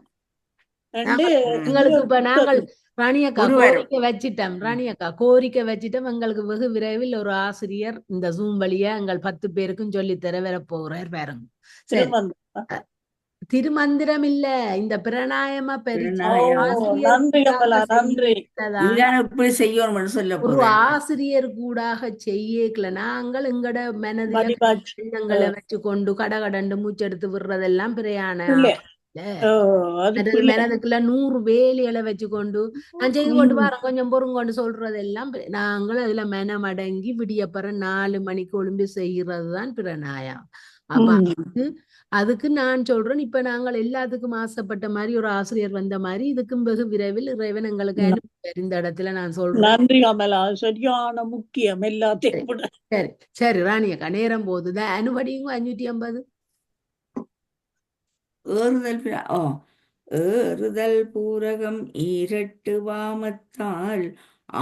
ரெண்டு எங்களுக்கு இப்ப நாங்கள் ராணியக்கா குரு வரும். கோரிக்கை வச்சிட்டோம் ராணியக்கா கோரிக்கை வச்சிட்டோம் எங்களுக்கு வெகு விரைவில் ஒரு ஆசிரியர் இந்த ஜூம் வழியா எங்கள் 10 பேருக்கும் சொல்லித்தர வர போறார் பாருங்க சரி திருமந்தம். திருமந்திரம் இல்ல இந்த பிரணாயம பரிச்சை பிரணாயாமம். ஆசிரியர் நன்றி கமலா, கூடாக நன்றி. செய்யறதுதான். இதுதான் இப்படி செய்யணும்னு சொல்ல ஒரு போறேன். ஆசிரியர் கூடாக செய்யக்கல நாங்கள் எங்கட மனதில மதிபாட்சி. எண்ணங்களை வச்சு கொண்டு கடகடண்டு மூச்செடுத்து விடுறதெல்லாம் பிரயாணம் இல்ல. இல்ல. ஓ, அது மற்றது பிள்ளை. மனதுக்குள்ள 100 வேலிகளை வச்சு கொண்டு நான் செய்து கொண்டு வரேன் கொஞ்சம் பொறுங்கொண்டு சொல்றதெல்லாம் நாங்கள் அதுல மனம் அடங்கி விடியப்பற 4 மணிக்கு ஒழும்பி செய்யறதுதான் பிரணாயம். அப்ப அதுக்கு நான் சொல்றேன் இப்ப நாங்கள் எல்லாத்துக்கும் ஆசைப்பட்ட மாதிரி ஒரு ஆசிரியர் வந்த மாதிரி இதுக்கும் வெகு விரைவில் இறைவன் எங்களுக்கு அனுப்புவார். இந்த இடத்துல நான் சொல்றேன். நன்றி கமலா, சரியான முக்கியம் எல்லாத்தையும் விட. சரி சரி ராணியக்கா நேரம் போகுதுதான் அனுபடிங்க 550 ஏறுதல் பூரகம் ஈரட்டு வாமத்தால்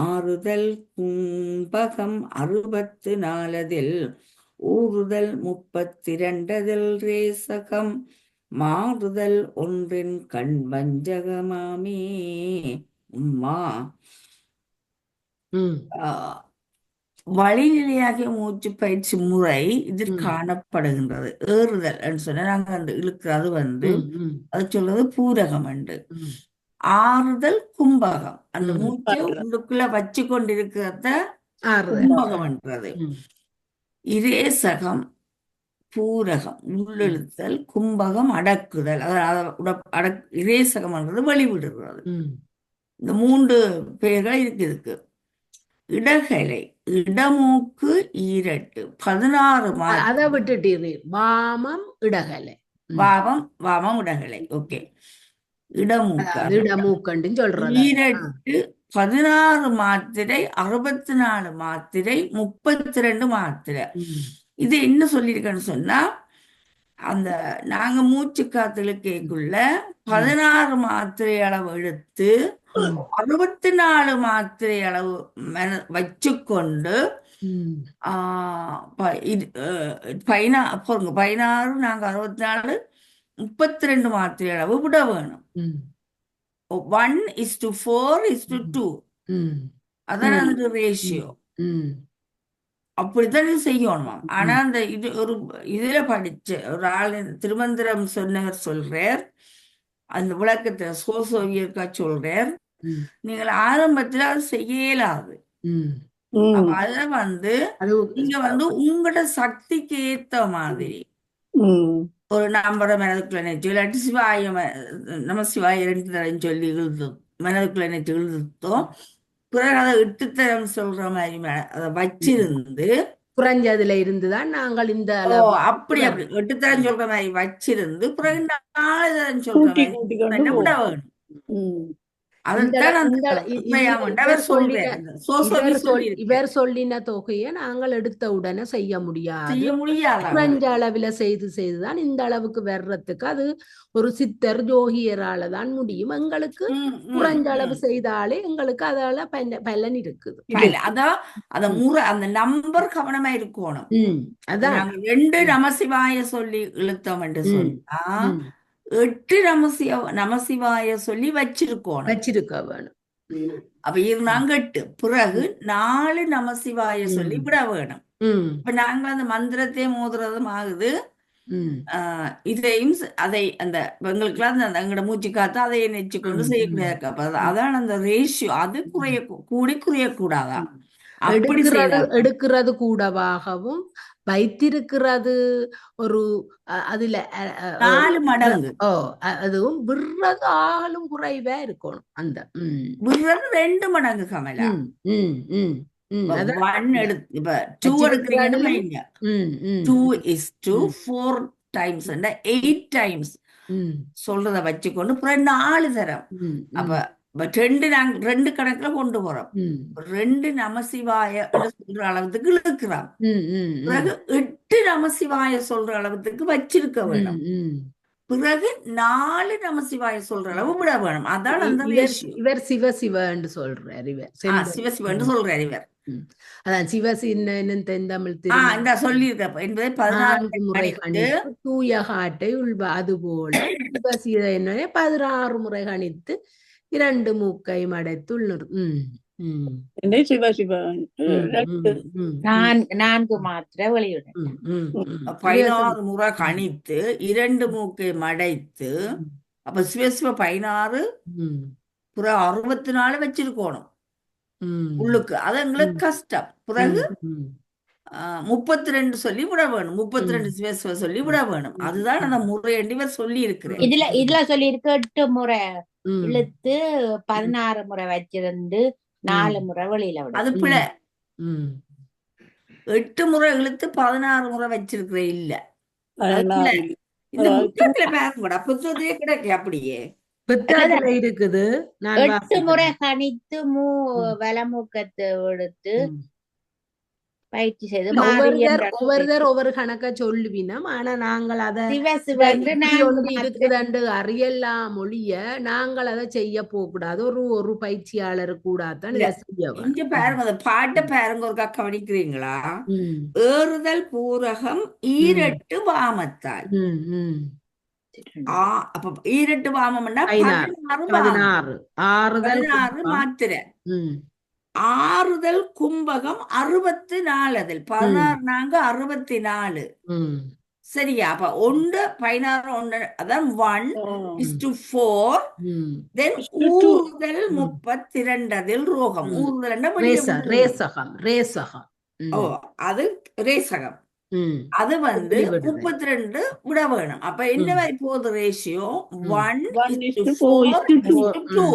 ஆறுதல் கும்பகம் 64 ஊறுதல் 32 ரேசகம் மாறுதல் ஒன்றின் கண் வஞ்சகமாமே உம்மா. வழிநிலையாகிய மூச்சு பயிற்சி முறை இதில் காணப்படுகின்றது. ஏறுதல் என்று சொன்னா நாங்க அந்த இழுக்கிறது அது சொல்றது பூரகம் என்று. ஆறுதல் கும்பகம் அந்த மூச்சை உள்ளுக்குள்ள வச்சு கொண்டிருக்கிறத கும்பகம் என்றது. இரேசகம் பூரகம் உள்ளெழுத்தல் கும்பகம் அடக்குதல் இரேசகம் என்றது வெளிவிடுகிறது. இந்த 3 பெயர்கள் இருக்கு. இடகலை இடமூக்கு ஈரட்டு 16 அதை விட்டுட்டீர்கள் வாமம் இடகலை வாமம் இடகலை. ஓகே, இடமூக்கண்டு சொல்றது ஈரட்டு 16 மாத்திரை 64 மாத்திரை 32 மாத்திரை. இது என்ன சொல்லியிருக்கேன்னு சொன்னா அந்த நாங்க மூச்சு காத்தலுக்குள்ள 16 மாத்திரை அளவு எடுத்து 64 மாத்திரை அளவு வச்சுக்கொண்டு 16 நாங்க 64 32 மாத்திரை அளவு விட வேணும். 1:4:2 அதான் அந்த ரேஷியோ. அப்படித்தான் செய்யணும். ஆனா அந்த இதுல படிச்ச ஒரு ஆள் திருமந்திரம் சொன்னவர் சொல்றார், அந்த விளக்கத்தை சோசோவியர்க்கா சொல்றார், நீங்கள் ஆரம்பத்துல அது செய்ய இயலாது. அத நீங்க உங்களோட சக்திக்கு ஏத்த மாதிரி ஒரு நம்பரை மனதுக்குள்ள நினைச்சு இல்லாட்டி சிவாய நம்ம சிவாய 2 தடவை சொல்லி மனதுக்குள்ள நினைச்சு இழுத்தோம் பிறகு அதை இட்டுத்தரம் சொல்ற மாதிரி அதை வச்சிருந்து குறைஞ்சதுல இருந்துதான் நாங்கள் இந்த ஓ அளவு அப்படி எட்டுத்தரம் சொல்ற மாதிரி வச்சிருந்து பிறகு 4 தரம் சொல்ற கூட்டி மாதிரி கூட்டி கொண்டு என்ன விட போகும். வேணும். இந்த அதைத்தான் அந்த இவர் அவர் சொல்லின சொல்றாரு. சோசோமி சொல்லியிருக்காரு. இவர் சொல்லின தொகையை நாங்கள் எடுத்த உடனே செய்ய முடியாது. செய்ய முடியாத குறைஞ்ச அளவுல செய்துதான் இந்த அளவுக்கு வர்றதுக்கு அது ஒரு சித்தர் ஜோகியரால தான் முடியும். எங்களுக்கு குறைஞ்ச அளவு செய்தாலே எங்களுக்கு அதால பலன் இருக்குது. அதான் அத முறை அந்த நம்பர் கவனமா இருக்கணும். அதான் நாங்க 2 நமசிவாய சொல்லி இழுத்தோம் என்று சொன்னா 8 நமசிவாய சொல்லி வச்சிருக்க வேணும். அப்ப நாங்க 8 பிறகு 4 நமசிவாய சொல்லி விட வேணும். இப்ப நாங்க அந்த மந்திரத்தை மோதுறதும் ஆகுது. இதையும் அதை அந்த எங்களுக்குலாம் அந்த எங்களோட மூச்சு காத்து அதை நெச்சு கொண்டு செய்யக்கூடாது. அதான் அந்த ரேஷியோ அது குறையக்கூடாதா அப்படி எடுக்கிறது கூடவாகவும் வைத்திருக்கிறது ஒரு அதுல 4 மடங்கு. அதுவும் விடுறது ஆகலும் குறைவா இருக்கணும். அந்த விடுறது 2 மடங்கு கமலா. 1 எடுத்து இப்ப 2 எடுக்கிறீங்கன்னா 2 is to 4 times 8 times சொல்றத வச்சுக்கொண்டு 4 தரம். அப்ப 2 கணக்குல கொண்டு போறோம். 2 நமசிவாய சொல்ற அளவுக்கு இழுக்கிறோம். பிறகு 8 நமசிவாய சொல்ற அளவுக்கு வச்சிருக்க வேணும். பிறகு 4 நமசிவாய சொல்ற அளவு விட வேணும். அதான் அந்த இவர் சிவசிவன்னு சொல்றாரு. சிவசிவன்னு சொல்றாரு இவர். அதான் சிவசின்னு தென்தமிழ் இந்த சொல்லியிருக்க என்பதை 14 முறை கணித்து தூய காட்டை உள்வா. அது போல சிவசிவ என்ன 16 முறை கணித்து 2 மூக்கை மடைத்து நான்கு மாத்திரை வெளியிட 16 முறை கணித்து 2 மூக்கை மடைத்து அப்ப சிவசிவ 16 புறம் 64 வச்சிருக்கணும் உள்ளுக்கு. அது எங்களுக்கு கஷ்டம். பிறகு 32 சொல்லி விட வேணும். 32 சிவசிவ சொல்லி விட வேணும். அதுதான் அந்த முறை இவர் சொல்லி இருக்கிறேன். இதுல சொல்லி இருக்க 8 முறை இழுத்து 16 முறை வச்சிருந்து 4 முறை வெளியில விட. அது பிழை. 8 முறை இழுத்து 16 முறை வச்சிருக்கிற இல்ல. இந்த புத்தகத்துல பேசக்கூட புத்தகத்திலே கிடைக்க அப்படியே இருக்குது. 8 முறை கணித்து வலமூக்கத்தை எடுத்து பயிற்சி செய்து ஒவ்வொருத்தர் ஒவ்வொரு கணக்க சொல்லுவினோம். ஆனா நாங்கள் அதை இருக்குதண்டு அறியலாம் மொழிய நாங்கள் அதை செய்ய போகக்கூடாது. ஒரு பயிற்சியாளர் கூடாதான் இங்க பாருங்க பாட்டை பாருங்க ஒரு கவனிக்கிறீங்களா? ஏறுதல் பூரகம் ஈரட்டு வாமத்தால். அப்ப ஈரட்டு வாமம்னா 16 மாத்திரை. ஆறுதல் கும்பகம் 64 அதில் 16 நாங்க 64. சரியா? அப்ப 1 16 1 அதான் 1:4. தென் ஊறுதல் 32 அதில் ரோகம். ஊறுதல் ரேசகம். அது ரேசகம். அது 32 விட வேணும். அப்ப என்ன போகுது ரேஷியோ 1:4:2.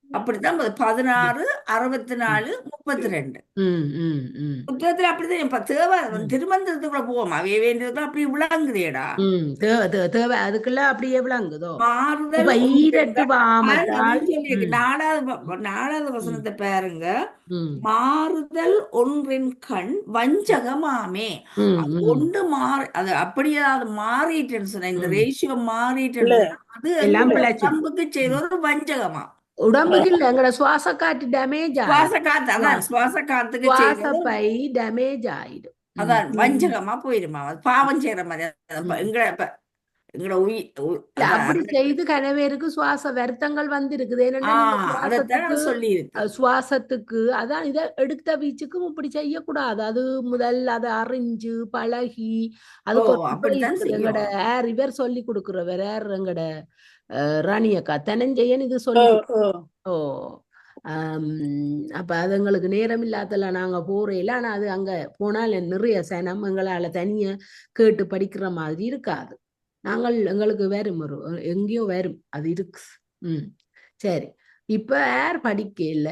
அப்படித்தான் 16 64 32. புத்தகத்துல அப்படிதான். இப்ப தேவை திருமந்திரத்துக்குள்ள போவோம். அவைய வேண்டியது அப்படி விளங்குதேடா. தேவை அதுக்குள்ள அப்படியே விளங்குதோ. மாறுதல் 4வது வசனத்தை பாருங்க. மாறுதல் ஒன்றின் கண் வஞ்சகமாமே. ஒன்று அது அப்படியே அது மாறிட்டுன்னு சொன்ன இந்த ரேஷியோ மாறிட்டு அது உடம்புக்கு செய்த ஒரு வஞ்சகமா. உடம்புக்கு இல்ல எங்கட சுவாச காற்று டேமேஜ் ஆயிடும். சுவாச காத்துக்கு பை டேமேஜ் ஆயிடும். அதான் வஞ்சகமா போயிருமா. பாவம் செய்யற மாதிரி அப்படி செய்து கனவேருக்கு சுவாச வருத்தங்கள் வந்திருக்குது. சுவாசத்துக்கு அதான் இதை எடுத்த வீச்சுக்கும் இப்படி செய்யக்கூடாது. அது முதல் அதை அறிஞ்சு பழகி அது எங்கட இவர் சொல்லி கொடுக்குறவர் எங்கட ராணி அக்கா தனஞ்சயன் இது சொல்லி. அப்ப அது எங்களுக்கு நேரம் இல்லாதல நாங்க போறேல. ஆனா அது அங்க போனால் நிறைய சனம் எங்களால தனியா கேட்டு படிக்கிற மாதிரி இருக்காது. எங்களுக்கு வரும் எங்கேயோ வரும் அது இருக்கு. சரி இப்ப யார் படிக்கல?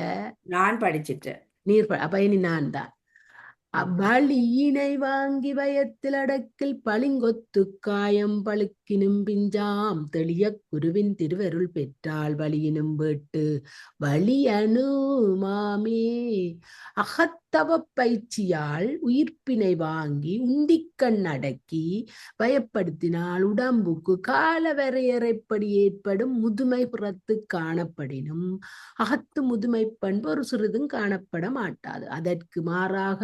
நான் படிச்சிட்டேன். அப்ப இனி நான் தான். வலியினை வாங்கி வயத்தில் அடக்கில் பளிங்கொத்து காயம் பழுக்கினும் பிஞ்சாம் தெளிய குருவின் திருவருள் பெற்றால் வலியினும் வேட்டு வலி அணு மாமே. அகத்தவ பயிற்சியால் உயிர்ப்பினை வாங்கி உந்திக்கண் அடக்கி பயப்படுத்தினால் உடம்புக்கு கால வரையறைப்படி ஏற்படும் முதுமை புறத்து காணப்படினும் அகத்து முதுமை பண்பு ஒரு சிறிதும் காணப்பட மாட்டாது. அதற்கு மாறாக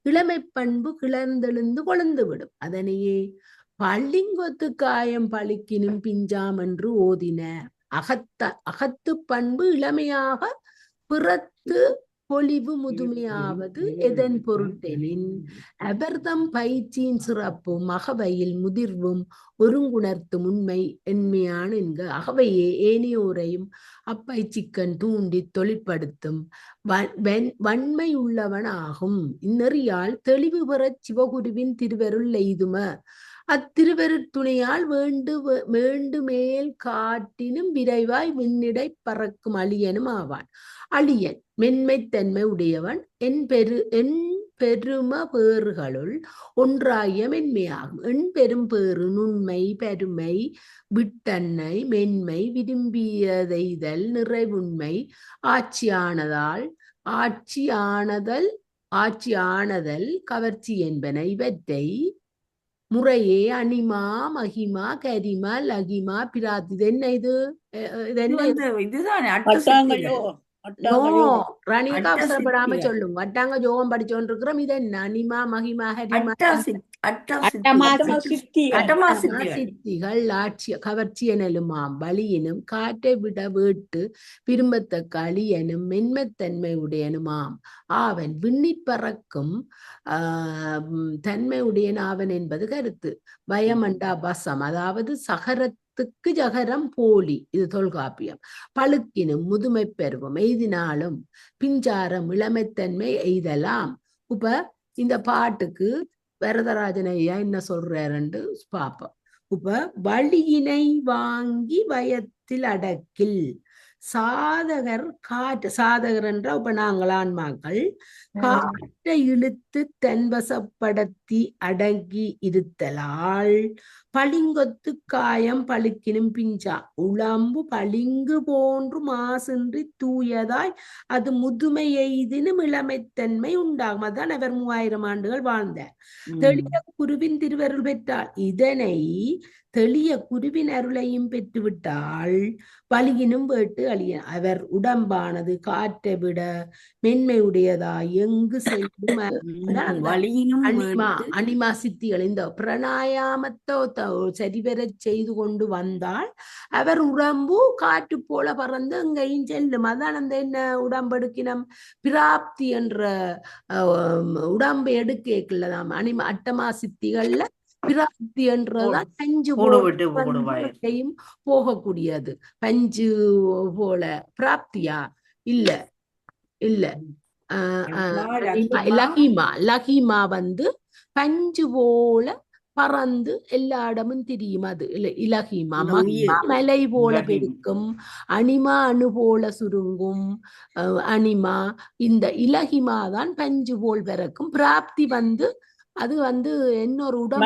இளமை பண்பு கிளர்ந்தெழுந்து கொழுந்துவிடும். அதனையே பள்ளிங்கொத்து காயம் பழுக்கினும் பிஞ்சாம் என்று ஓதினர். அகத்து பண்பு இளமையாக பிறத்து பொலிவு முதுமையாவது எதன் பொருட்டெனின் அபர்தம் பயிற்சியின் சிறப்பும் அகவையில் முதிர்வும் ஒருங்குணர்த்தும் உண்மை என்மையான என்க. அகவையே ஏனையோரையும் அப்பயிற்சிக்கண் தூண்டி தொழிற்படுத்தும் வன்மை உள்ளவன் ஆகும். இந்நெறியால் தெளிவு பெறச் சிவகுருவின் திருவருள் எய்தும. அத்திருவருட் துணையால் வேண்டு மேல் காட்டினும் விரைவாய் விண்ணிடை பறக்கும் அழியனும் ஆவான். அழியன் மென்மைத்தன்மை உடையவன் என் பெரும பேறுகளுள் ஒன்றாகிய மென்மையாகும். எண் பெரும் பேறு நுண்மை பெருமை விட்டன்னை மென்மை விரும்பியதெய்தல் நிறைவுண்மை ஆட்சியானதல் கவர்ச்சி என்பன. இவற்றை முறையே அனிமா மகிமா கரிமா லகிமா பிராத்தி. இது என்ன? இதுதான் ரணிகா அவசரப்படாம சொல்லும். வட்டாங்க ஜோகம் படிச்சோன்னு இருக்கிறோம். இது என்ன? அனிமா மகிமா ஹரிமா சித்திகள் கவர்ச்சி எனலுமாம். வலியினும் காற்றை விட வீட்டு விரும்பத்தக்க அழியனும் மென்மைத்தன்மை உடையனுமாம். ஆவன் விண்ணி பறக்கும் தன்மை உடையன் ஆவன் என்பது கருத்து. பயமண்டா பசம், அதாவது சகரத்துக்கு ஜகரம் போலி. இது தொல்காப்பியம். பழுக்கினும் முதுமை பெருவம் எய்தினாலும் பிஞ்சாரம் இளமைத்தன்மை எய்தலாம். இப்ப இந்த பாட்டுக்கு வரதராஜன் ஐயா என்ன சொல்றாருன்னு பாப்போம். இப்ப வலியினை வாங்கி வயத்தில் அடக்கில் சாதகர் என்ற இப்ப நாங்கள் ஆன்மாக்கள் காற்றை இழுத்து தன்வசப்படுத்தி அடங்கி இருத்தலால் பளிங்கொத்து காயம் பழுக்கினும் பிஞ்சா. உளம்பு பளிங்கு போன்று மாசின்றி தூயதாய் அது முதுமை எய்தினும் இளமைத்தன்மை உண்டாகும். அதான் அவர் 3000 ஆண்டுகள் வாழ்ந்தார். தெளிய குருவின் திருவருள் பெற்றால், இதனை தெளிய குருவின் அருளையும் பெற்றுவிட்டால் வலியினும் வேட்டு அழிய. அவர் உடம்பானது காற்றை விட மென்மை உடையதாய் எங்கு செல்லும் அனிமா சித்திகள் இந்த பிரணாயாமத்தை சரிவரச் செய்து கொண்டு வந்தால் அவர் உடம்பு காற்று போல பறந்து எங்கையும் செல்லும். அதான் அந்த என்ன உடம்பெடுக்கினம் பிராப்தி என்ற உடம்பு எடுக்கலதாம். அட்டமா சித்திகள்ல பிராப்தி என்றதான் பஞ்சு போலையும் போகக்கூடியது. பஞ்சு போல பிராப்தியா? இல்ல லகிமா வந்து பஞ்சு போல பறந்து எல்லா இடமும் தெரியும். அது இலகிமா. மகிமா மலை போல பெருக்கும். அனிமா அணு போல சுருங்கும். அனிமா இந்த இலகிமா தான் பஞ்சு போல் பிறக்கும். பிராப்தி வந்து அது வந்து இன்னொரு உடம்பு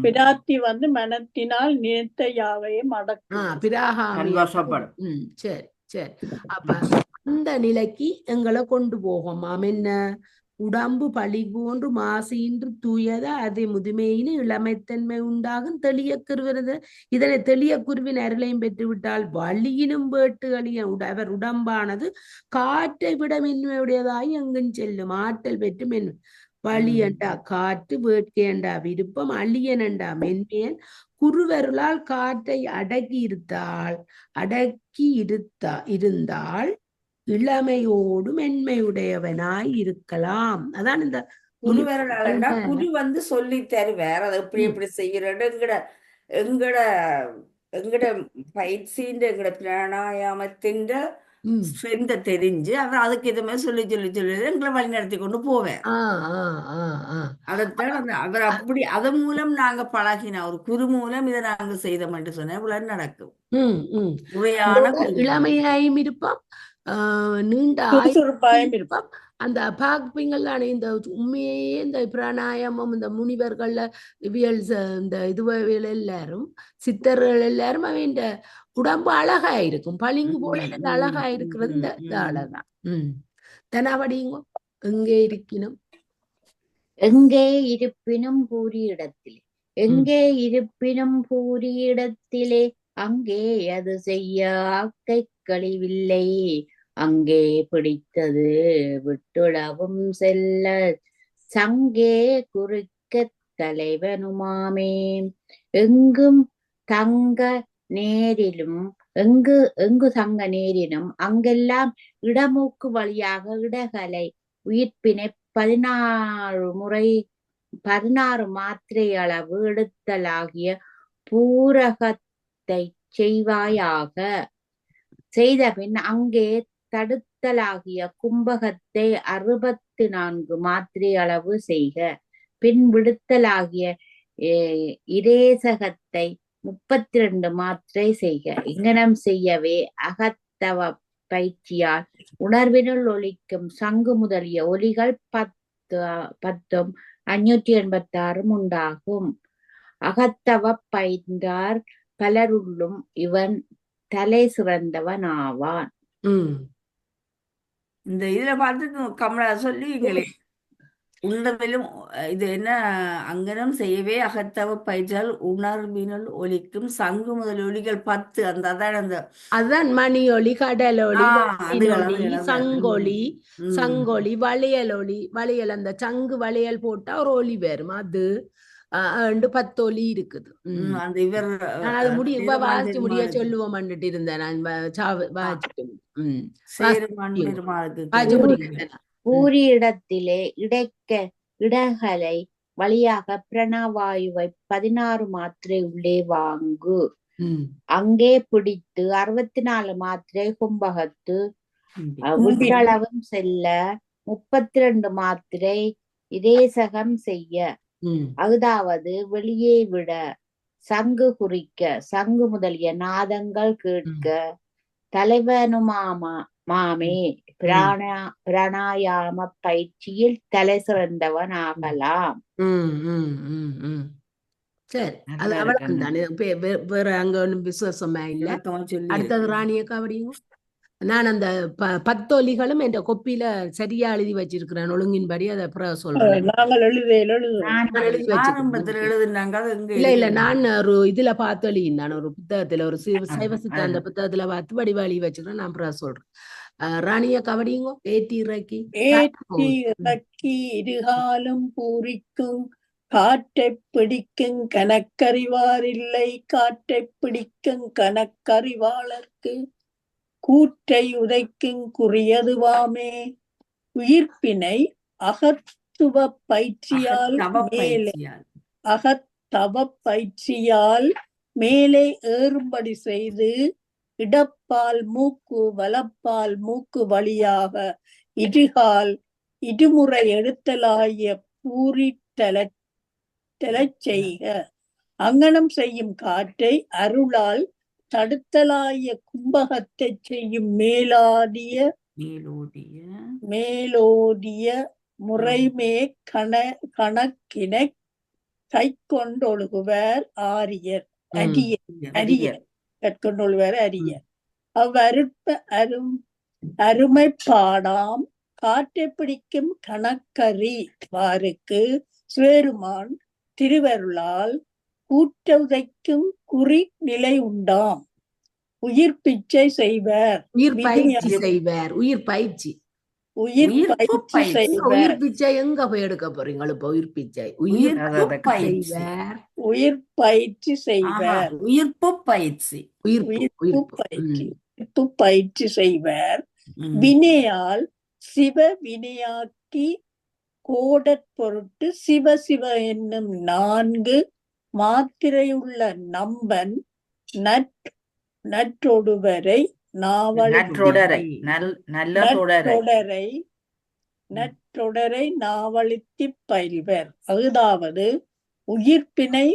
பிராப்தி வந்து மனத்தினால் நினைத்த யாவையும் சரி சரி. அப்ப அந்த நிலைக்கு எங்களை கொண்டு போகும். என்ன? உடம்பு பழி போன்று மாசின்று தூயத அதை முதுமையினு இளமைத்தன்மை உண்டாகும் தெளிய குருவினது. இதனை தெளிய குருவின் அருளையும் பெற்றுவிட்டால் வலியினும் வேட்டு அழிய. அவர் உடம்பானது காற்றை விட மென்மையுடையதாய் எங்கும் செல்லும். ஆற்றல் பெற்று மென்மை. வலியண்டா காற்று, வேட்கையண்டா விருப்பம், அழியனண்டா மென்மையன். குருவருளால் காற்றை அடக்கி இருந்தால் இளமையோடு மென்மையுடையவனாய் இருக்கலாம். அதான் இந்த குரு வந்து சொல்லி தருவார். அதை எப்படி செய்யறது எங்கட பயிற்சியின் எங்கட பிராணாயாமத்தின் ஸ்ட்ரென்த்தை தெரிஞ்சு அவர் அதுக்கு இது மாதிரி சொல்லி சொல்லி சொல்லி எங்களை வழி நடத்தி கொண்டு போவேன். அதைத்தான் அவர் அப்படி அதன் மூலம் நாங்க பழகின ஒரு குரு மூலம் இதை நாங்க செய்தோம் என்று சொன்னா இவ்வளவு நடக்கும். முறையான இளமையாயும் இருப்பான், நீண்ட சுறுசுறுப்பாயும் இருப்பான். அந்த பார்ப்பீங்கள் தானே இந்த உண்மையே இந்த பிராணாயாமம் இந்த முனிவர்கள்ல இவியல் இந்த இதுவகைகள் எல்லாரும் சித்தர்கள் எல்லாரும் அவன் இந்த உடம்பு அழகா இருக்கும், பளிங்கு போல அழகா இருக்கிறது இந்த அழகான். தனாவடிங்கோ எங்கே இருக்கணும், எங்கே இருப்பினும் பூரியிடத்திலே, எங்கே இருப்பினும் பூரியிடத்திலே, அங்கே அது செய்ய ஆக்கை கழிவில்லை, அங்கே பிடித்தது விட்டுளவும் செல்ல சங்கே குறுக்க தலைவனுமாமே. எங்கும் தங்க நேரிலும் எங்கு தங்க நேரினும் அங்கெல்லாம் இடமூக்கு வழியாக இடகலை உயிர்ப்பினை 16 மாத்திரை அளவு எடுத்தலாகிய பூரகத்தை செய்வாயாக. செய்தபின் அங்கே தடுத்தலாகிய கும்பகத்தை 64 மாத்திரை அளவு செய்க. பின் விடுத்தலாகிய இரேசகத்தை 32 மாத்திரை செய்க. இங்கனம் செய்யவே அகத்தவ பயிற்சியால் உணர்வினுள் ஒலிக்கும் சங்கு முதலிய ஒலிகள் 10 586 உண்டாகும். அகத்தவ பயின்றார் பலருள்ளும் இவன் தலை சிறந்தவன் ஆவான். இந்த இதுல பார்த்து கமலா சொல்லுவீங்களே உணர்விலும் இது என்ன அங்கனம் செய்யவே அகத்தவ பயிற்சியால் உணர்வினுள் ஒலிக்கும் சங்கு முதல் ஒலிகள் 10 அந்த அதான் மணி ஒலி, கடல் ஒலி, சங்கொலி, சங்கொலி, வளையல் ஒலி, வளையல் அந்த சங்கு வளையல் போட்டா ஒரு ஒலி வரும், அது 10 ஒலி இருக்குது. அந்த இவர் அது வாசிச்சு முடிய சொல்லுவோம் இருந்தேன் நான் பூரி இடத்திலே இடகலை வழியாக பிரணவாயுவை 16 மாத்திரை உள்ளே வாங்கு. அங்கே பிடித்து 64 மாத்திரை கும்பகத்து விட்டளவும் செல்ல 32 மாத்திரை இரேசகம் செய்ய. அதாவது வெளியே விட சங்கு குறிக்க சங்கு முதலிய நாதங்கள் கேட்க தலைவனுமாமே பிராணாயாம பயிற்சியில் தலை சிறந்தவன் ஆகலாம். சரி, அது அவ்வளவு தானே, வேற அங்க ஒன்றும் விசுவாசமா இல்ல. அடுத்தது ராணியக்கா அப்படிங்க. நான் அந்த 10 ஒலிகளும் என் கொப்பியில சரியா எழுதி வச்சிருக்கிறேன், ஒழுங்கின்படி அதை அப்புறம் சொல்றேன். இல்ல நான் ஒரு இதுல பார்த்து எழுதினான், ஒரு புத்தகத்துல, ஒரு சைவ சித்தாந்த புத்தகத்துல பார்த்து வடிவாளி வச்சிருக்கேன், நான் அப்புறம் சொல்றேன். ராணிய கவடிங்கோ. ஏற்றி இறக்கி இருகாலும் பூரிக்கும் காற்றை பிடிக்கும் கணக்கறிவாரில்லை, காற்றை பிடிக்கும் கணக்கறிவாளர்க்கு கூற்றை உதைக்கும் குறியதுவாமே. உயிர்ப்பினை அகத்துவ பயிற்சியால் மேலே ஏறும்படி செய்து இடப்பால் மூக்கு வலப்பால் மூக்கு வழியாக இருமுறை எடுத்தலாகிய பூரித்தலச் செய்க. அங்கனம் செய்யும் காற்றை அருளால் தடுத்தலாய கும்பகத்தை செய்யும் மேலோடிய முறைமே கணக்கினை கை கொண்டொழுகுவர் ஆரியர் அரியர் கற்கொண்டொழுவர் அரியர். அருமை பாடாம் காற்றை பிடிக்கும் கணக்கறி வாருக்கு சுவேருமான் திருவருளால் கூற்ற உதைக்கும் குறி நிலை உண்டாம். உயிர் பிச்சை செய்வர், உயிர் பயிற்சி எங்க போய் எடுக்க போறீங்க? உயிர் பிச்சை உயிர்ப்பு பயிற்சி செய்வர். வினையால் சிவ வினையாக்கி கோடற் பொருட்டு சிவ சிவ என்னும் 4 மாத்திரையுள்ள நம்பன் நற்றொடுவரை நற்றொடரை நாவலித்தி நல்ல தொடரை நற்றொடரை நற்றொடரை நாவலித்திப் பயில்வர். அதாவது உயிர்ப்பினை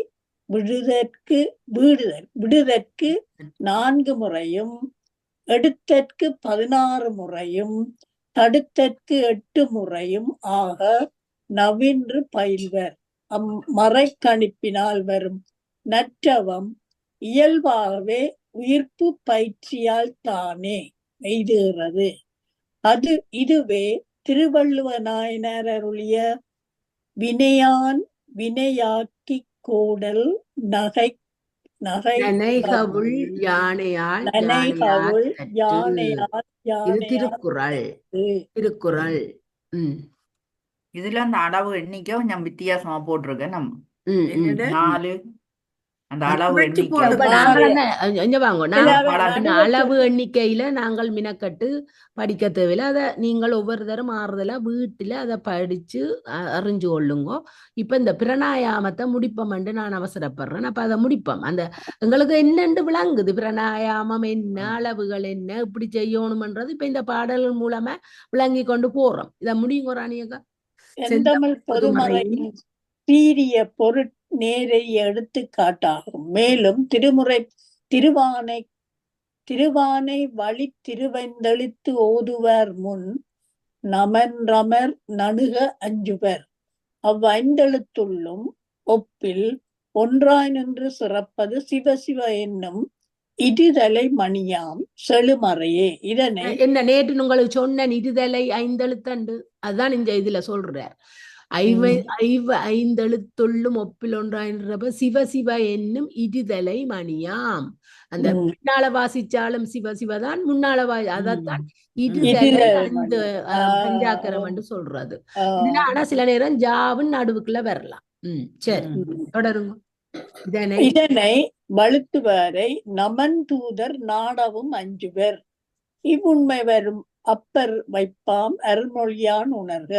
விடுதற்கு 4 முறையும், எடுத்தற்கு 16 முறையும், தடுத்தற்கு 8 முறையும் ஆக நவின்று பயில்வர். மறைக்கணிப்பினால் வரும் நற்றவம் இயல்பாகவே உயிர்ப்பு பயிற்சியால் தானே எய்துகிறது. இதுவே திருவள்ளுவ நாயனார் அருளிய வினையான் வினையாக்கி கோடல் நனைகவுள் யானையால் நனைகவுள் யானையால் யானையால் இது திருக்குறள். திருக்குறள். இதுல அந்த அளவு எண்ணிக்கை கொஞ்சம் வித்தியாசமா போட்டிருக்கேன். நம்ம என்னடா 4 அந்த அளவு குறைச்சு எண்ணிக்கை இப்ப போடுங்க. நாங்கள் அந்த அளவு எண்ணிக்கையில நாங்கள் மினக்கட்டு படிக்க தேவையில்லை. அதை நீங்கள் ஒவ்வொரு தரம் ஆறுதலா வீட்டுல அதை படிச்சு அறிஞ்சு கொள்ளுங்க. இப்ப இந்த பிரணாயாமத்தை முடிப்போம்னு நான் அவசரப்படுறேன். அப்ப அதை முடிப்போம். அந்த எங்களுக்கு என்னென்று விளங்குது, பிரணாயாமம் என்ன, அளவுகள் என்ன, இப்படி செய்யணும்ன்றது இப்ப இந்த பாடல்கள் மூலமா விளங்கி கொண்டு போறோம். இதை முடியுங்க ராணியக்கா. செந்தமிழ் பொதுமறையின் சீரிய பொருட் நேரை எடுத்துக்காட்டாகும். மேலும் திருவானை வழி திருவெந்தெழுத்து ஓதுவர் முன் நமன்றமர் நணுக அஞ்சுவர். அவ்வைந்தெழுத்துள்ளும் ஒப்பில் ஒன்றாய் நின்று சிறப்பது சிவசிவ என்னும் இருதலை மணியாம் செழுமறையே. இதனை என்ன நேற்று உங்களுக்கு சொன்ன இருதலை 5 எழுத்தண்டு அதுதான் இந்த இதுல சொல்றார். ஐந்தெழுத்துள்ளும் ஒப்பில் ஒன்றாயின்றப்ப சிவசிவ என்னும் இருதலை மணியாம். அந்த முன்னால வாசிச்சாலும் சிவசிவதான், முன்னால அதான் இருதலை அந்த பஞ்சாக்கரம் என்று சொல்றது. இதுல ஆனா சில நேரம் ஜாவும் நடுவுக்குள்ள வரலாம். சரி, தொடருங்க. இதனை வழுத்துவரை நமன் தூதர் நாடவும் அஞ்சுவர். இவ்வுண்மை வரும் அப்பர் வைப்பாம் அருள்மொழியான் உணர்க.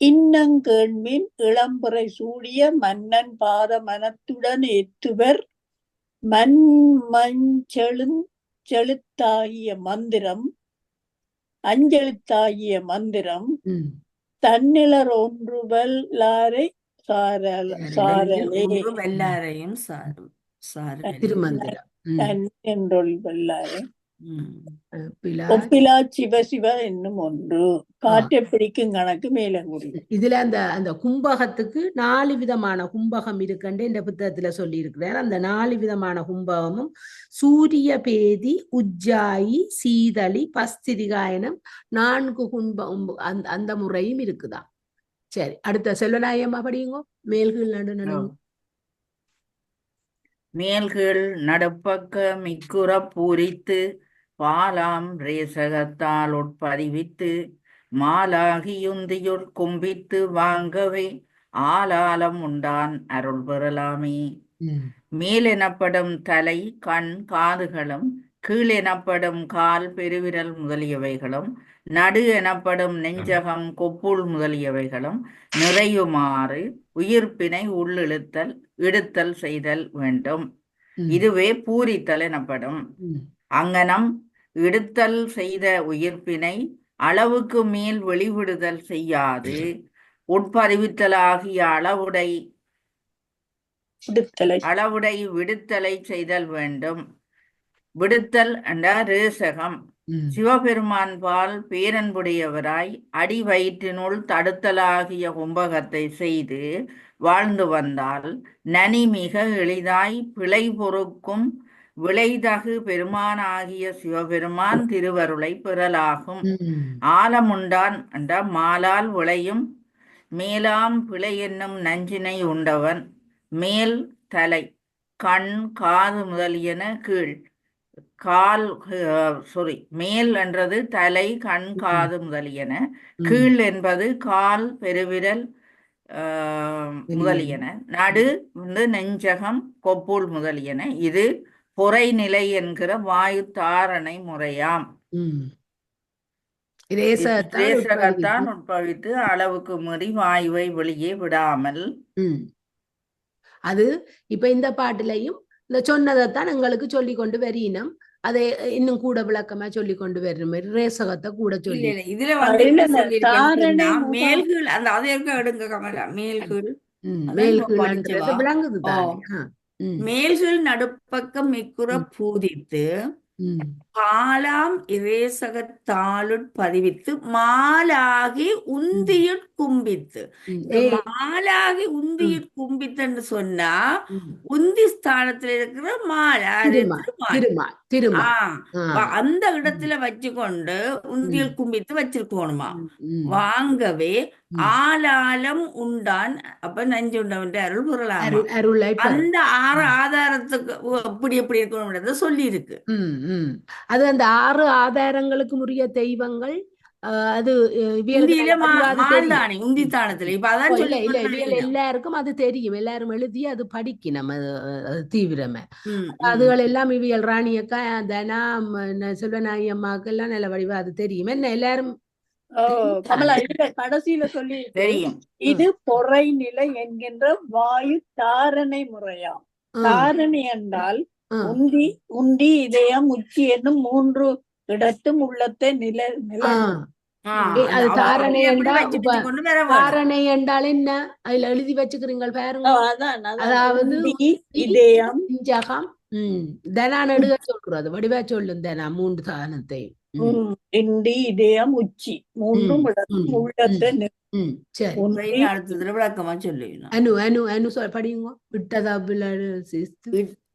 இன்னங்கேண்மின் இளம்புரை சூடிய மன்னன் பாத மனத்துடன் ஏத்துவர். செழுத்தாகிய மந்திரம் அஞ்செழுத்தாகிய மந்திரம் தன்னிலர் ஒன்றுவல்லாரை சாரலே வெல்லாரையும் திருமந்திரம் என்றொல்வல்லாரை ஒப்பிலா சிவசிவ என்னும் ஒன்று. காற்றை பிடிக்கும் கணக்கு மேலங்குடி. இதுல அந்த கும்பகத்துக்கு 4 விதமான கும்பகம் இருக்குன்னு இந்த புத்தகத்துல சொல்லி இருக்கிறார். அந்த 4 விதமான கும்பகமும் சூரிய பேதி, உஜ்ஜாயி, சீதளி, பஸ்திரிகாயனம் 4 கும்பகம் அந்த முறையும் இருக்குதா. சரி, அடுத்த செல்வநாயகமா படியுங்க. மேல்கீழ் நடு மேல்கீழ் நடுப்பக்க மிக்குற பூரித்து பாலாம் ரேசகத்தால் உட்பதிவித்து மாலாகியுந்தியுள் கும்பித்து வாங்கவே ஆலாலம் உண்டான் அருள் பெறலாமே. மேல் எனப்படும் தலை, கண், காதுகளும், கீழ் எனப்படும் கால், பெருவிரல் முதலியவைகளும், நடு எனப்படும் நெஞ்சகம், கொப்புள் முதலியவைகளும் நிறையுமாறு உயிர்ப்பினை இடுத்தல் செய்தல் வேண்டும். இதுவே பூரித்தல் எனப்படும். அங்கனம் இடுத்தல் செய்த உயிர்ப்பினை அளவுக்கு மேல் வெளிவிடுதல் செய்யாது உட்பதிவித்தலாகிய அளவுடை விடுத்தலை செய்தல் வேண்டும். விடுத்தல் என்ற ரேசகம் சிவபெருமான் பால் பேரன்புடையவராய் அடி வயிற்றினுள் தடுத்தலாகிய கும்பகத்தை செய்து வாழ்ந்து வந்தால் நனி மிக எளிதாய் பிழை பொறுக்கும் விளைதகு பெருமானாகிய சிவபெருமான் திருவருளை பெறலாகும். ஆலமுண்டான் என்ற மாலால் விளையும் மேலாம் பிழை என்னும் நஞ்சினை உண்டவன். மேல் தலை, கண், காது முதலியன கீழ். மேல் என்றது தலை, கண், காது முதலியன. கீழ் என்பது கால், பெருவிரல் முதலியன. நடு நெஞ்சகம், கொப்புள் முதலியன. இது பொறைநிலை என்கிற வாயு தாரணை முறையாம். ரேசகத்தான் உட்பவித்து அளவுக்கு மீறி வாயுவை வெளியே விடாமல். அது இப்ப இந்த பாட்டிலையும் இந்த சொன்னதைத்தான் எங்களுக்கு சொல்லி கொண்டு வரினம். அதை இன்னும் கூட விளக்கமா சொல்லி கொண்டு வர்ற மாதிரி ரேசகத்தை கூட இல்ல சொல்லி இல்ல இதுல வந்து இல்ல என்ன இல்ல சொல்லியிருக்கேன்னு தாரணை சொன்னா முகம் மேல்கீழ் அந்த அதை எடுங்க கமலா மேல்கீழ் அதான் இப்ப படிச்சவா. மேல்கீழன்றது விளங்குது ஓ தானே. ம் மேல்கீழ் நடுப்பக்கம் மிக்குற ம் பூதித்து ம் பாலாம் இரேசகத்தாளுட் பதிவித்து மாலாகி ம் உந்தியுட் கும்பித்து. ம். இந்த மாலாகி ம் உந்தியுட் கும்பித்துன்னு சொன்னா ம். உந்தி ஸ்தானத்துல இருக்கிற மாலா திருமால் திருமால். திருமால் திருமால். ஆ. அந்த ம் இடத்துல வச்சுக்கொண்டு ம் உந்தியில் கும்பித்து வச்சிருக்கணுமா. ம் ம் வாங்கவே ம். ஆலாலம் உண்டான். அப்ப நஞ்சுண்டவன் அருள் புரளாமா. அருள் அருளை பெறும். அந்த 6 ஆதாரத்துக்கு எப்படி எப்படி இருக்கணும்ன்றத சொல்லி இருக்கு. ம். அது அந்த 6 ஆதாரங்களுக்கு உரிய தெய்வங்கள். அது இவியலுக்கு உந்தியில நல்ல வடிவாது தெரியும். மால்தானே உந்தி தானத்துல இப்ப அதான் இல்ல சொல்லி இல்ல கொண்டு இவியல் வரீங்க. எல்லாருக்கும் அது தெரியும். எல்லாரும் எழுதி அது படிக்கணும். அது தீவிரமா ம், அதுகள் எல்லாம் இவியல் ராணியக்கா தனா செல்வநாயகி அம்மாவுக்கு எல்லாம் நல்ல வடிவா அது தெரியும். என்ன எல்லாரும் கமலா இல்ல கடைசியில சொல்லியிருக்கு தெரியும். இது பொறை நிலை என்கின்ற வாயு தாரணை முறையாம். தாரணை என்றால் உந்தி உண்டி இதயம் உச்சி என்னும் 3 இடத்தும் உள்ளத்தை அது தாரணை என்றால் கொண்டு வர வேணும். தாரணை என்றால் என்ன அதுல எழுதி வச்சுக்கிறீங்க பாருங்க. அதான் அதாவது உந்தி இதயம் இஞ்சகம் தனான் எடுக சொல்றது வடிவா சொல்லும் தனா 3 சாதனத்தை. இண்டி இதயம் உச்சி 3 இடத்தும் உள்ளத்தை சரி அடுத்ததுல விளக்கமா சொல்லுவீங்க. அனு அனு அனு படியுங்க.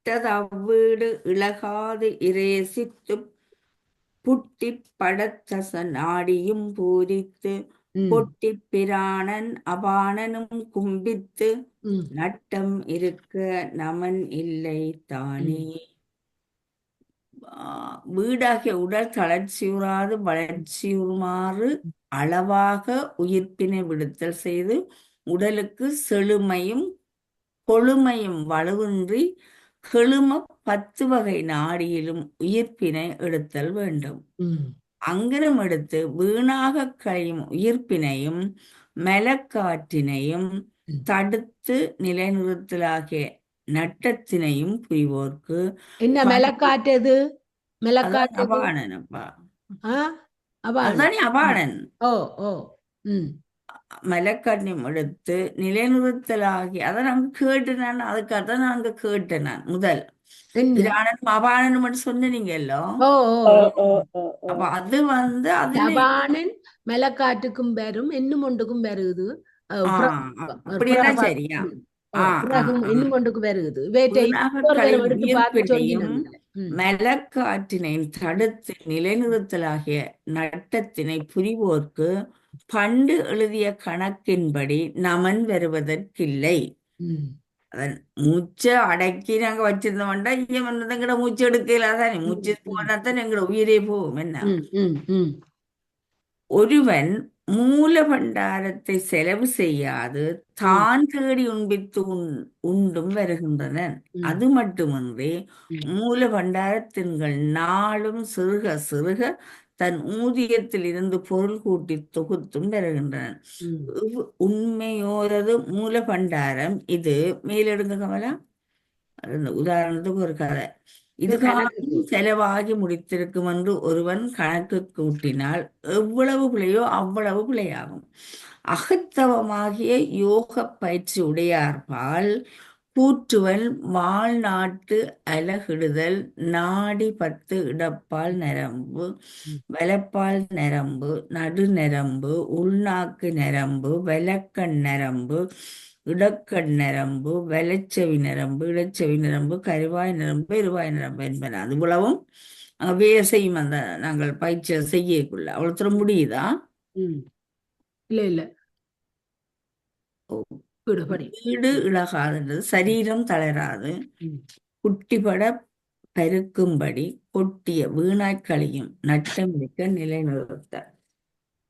விட்டதவ்வீடு இழகாது இரேசித்து புட்டி படத்தச நாடியும் பூரித்து பொட்டி பிராணன் அபானனும் கும்பித்து நட்டம் இருக்க நமன் இல்லை தானே. வீடாகிய உடல் தளர்ச்சியுறாது வளர்ச்சியுறுமாறு அளவாக உயிர்ப்பினை விடுத்தல் செய்து உடலுக்கு செழுமையும் கொழுமையும் வலுவின்றி கெழும 10 வகை நாடியிலும் உயிர்ப்பினை எடுத்தல் வேண்டும். அங்கனம் எடுத்து வீணாக கழியும் உயிர்ப்பினையும் மெலக்காற்றினையும் தடுத்து நிலைநிறுத்தலாகிய நட்டத்தினையும் புரிவோர்க்கு. என்ன மெலக்காற்றது? அபானனப்பா அதானே அபானன். ஓ ஓ மலக்கண்ணியம் எடுத்து நிலைநிறுத்தலாகி அதை நாங்க கேட்டுனான். அதுக்காக நாங்க கேட்டேன் நான் முதல் பிராணனும் அபானனும் சொன்னீங்கல்லோ. அப்ப அது வந்து அபானன் மெலக்காட்டுக்கும் பெறும் இன்னும் ஒன்றுக்கும் பெருகுது. அப்படின்னா சரியா இன்னும் ஒன்றுக்கு வருகுது. மெலக்காற்றினை தடுத்து நிலைநிறுத்தலாகிய நட்டத்தினை புரிவோர்க்கு பண்டு எழுதிய கணக்கின்படி நமன் வருவதற்கில்லை. அதன் மூச்சை அடக்கி நாங்க வச்சிருந்தோம்டா இங்க வந்தது எங்கட மூச்சு எடுக்கலாதானே. மூச்சு போனாதான் எங்கட உயிரே போகும். என்ன ஒருவன் மூல பண்டாரத்தை செலவு செய்யாது தான் தேடி உண்பித்து உண்டும் வருகின்றனர். அது மட்டுமின்றி மூல பண்டாரத்தின்கள் நாளும் சிறுக சிறுக தன் ஊதியத்தில் இருந்து பொருள் கூட்டி தொகுத்தும் வருகின்றனர். உண்மையோரது மூல பண்டாரம் இது. மேலெடுங்க கமலா. உதாரணத்துக்கு ஒரு கதை. இது செலவாகி முடித்திருக்கும் என்று ஒருவன் கணக்கு கூட்டினால் எவ்வளவு பிழையோ அவ்வளவு பிழையாகும். அகத்தவமாகிய யோக பயிற்சி உடையார்பால் கூற்றுவன் வாழ்நாட்டு அலகிடுதல் நாடி 10 இடப்பால் நரம்பு வலப்பால் நரம்பு நடுநரம்பு உள்நாக்கு நரம்பு வலக்கண் நரம்பு இடக்கண் நரம்பு வலச்செவி நரம்பு இடச்செவி நரம்பு கருவாய் நரம்பு இருவாய் நரம்பு என்பன. அது போலவும் வேலை செய்யும். அந்த நாங்கள் பயிற்சியை செய்யக்குள்ள அவ்வளவு தூரம் முடியுதா? இல்ல இல்ல வீடு இழகாதுன்றது சரீரம் தளராது குட்டிப்பட பெருக்கும்படி கொட்டிய வீணாய் கழியும் நட்டம் மிக்க நிலைநிறுத்த.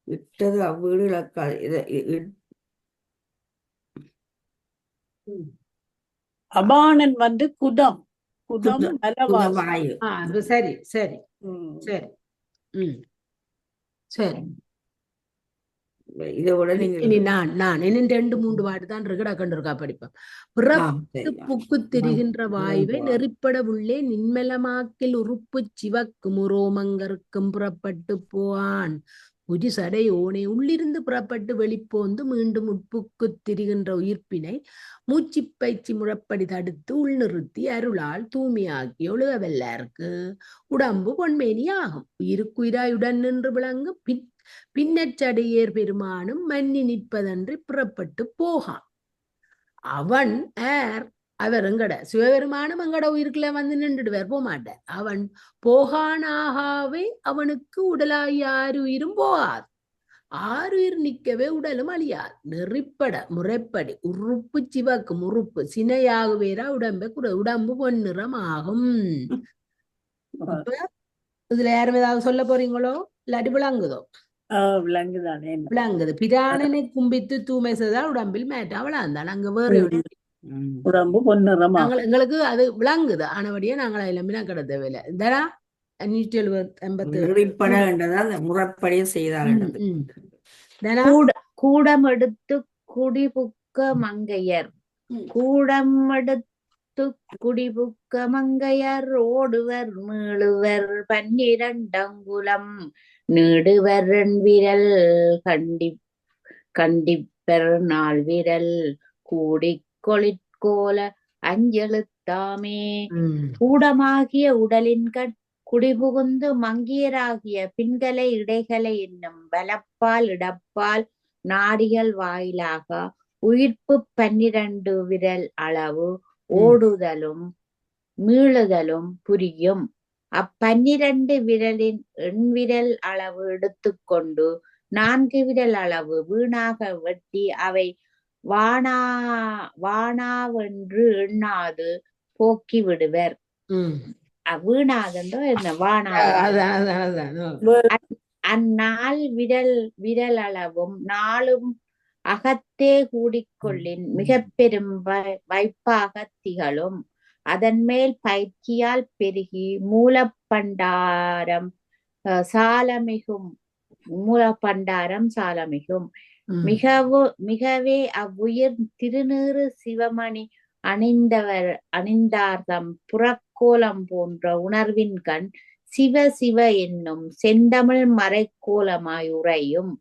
விட்டது அவ்வீடு இழக்காது. அபானன் வந்து குதம் குதம் வாயு. சரி சரி சரி சரி இதை விட இனி நீங்கள் நான் இன்னும் 2-3 வார்டு தான் இருக்கு டக்கண்டிருக்கா படிப்பேன். சரி புக்கு திரிகின்ற வாயுவை நெறிப்பட உள்ளே நின்மலமாக்கில் உறுப்பு சிவக்கும் உரோமங்கருக்கும் புறப்பட்டு போவான் ஒரு சடையோனே உள்ளிருந்து புறப்பட்டு வெளிப்போந்து மீண்டும் உட்புக்கு திரிகின்ற உயிர்ப்பினை மூச்சு பயிற்சி முழப்படி தடுத்து உள்நிறுத்தி அருளால் தூய்மையாக்கி ஒழுகவெல்லாருக்கு உடம்பு பொன்மேனி ஆகும். உயிருக்குயிராயுடன் நின்று விளங்கும் பின்னச்சடையேர் பெருமானும் மன்னி நிற்பதன்றி புறப்பட்டு போகான். அவன் அவர் எங்கட சிவபெருமானும் எங்கட உயிருக்குள்ள வந்து நின்றுடுவார், போக மாட்டார். அவன் போகானாகவே அவனுக்கு உடலாய் ஆறுயிரும் போகாது. ஆறுயிர் நிற்கவே உடலும் அழியாது. நெறிப்பட முறைப்படி உறுப்பு சிவக்கும் உறுப்பு சினையாகுவேரா உடம்பு பொன்னிறம் ஆகும். இதுல யாரும் ஏதாவது சொல்ல போறீங்களோ இல்லாட்டி விளங்குதோ? விளங்குது. பிராணனை கும்பித்து தூய்மை செய்தால் உடம்பில் மேட்டா விளாந்தான். அங்க வேற உடம்பு பொன்னிறமா எங்களுக்கு அது விளங்குது. ஆனபடியே நாங்கள் எல்லாமே கடை தேவையில்லை. இதரா 587 முறைப்படியே செய்தால் கூடம் எடுத்து குடிபுக்க மங்கையர் கூடம் எடுத்து குடிபுக்க மங்கையர் ஓடுவர் மீளுவர் 12 அங்குலம் நீடுவர் விரல் கண்டிப்பர் 4 விரல் கூடிக் கொளிற்கோல அஞ்செழுத்தாமே. கூடமாகிய உடலின்கண் குடிபுகுந்து மங்கியராகிய பின்கலை இடைகளை என்னும் வலப்பால் இடப்பால் நாடிகள் வாயிலாக உயிர்ப்பு 12 விரல் அளவு ஓடுதலும் மீளுதலும் புரியும். 12 விரலின் எண்விரல் அளவு எடுத்துக்கொண்டு 4 விரல் அளவு வீணாக வெட்டி அவை வானாவென்று எண்ணாது போக்கி விடுவர். வீணாதென்றோ என்ன அந்நாள் விரல் அளவும் நாளும் அகத்தே கூடிக்கொள்ளின் மிக பெரும் வைப்பாக திகழும். அதன் மேல் பயிற்சியால் பெருகி மூலப்பண்டாரம் சாலமிகும். மிகவே அவ்வுயிர் திருநீறு சிவமணி அணிந்தார்தம் புறக்கோலம் போன்ற உணர்வின் கண் சிவ சிவ என்னும் செந்தமிழ் மறைக்கோலமாய் உறையும்.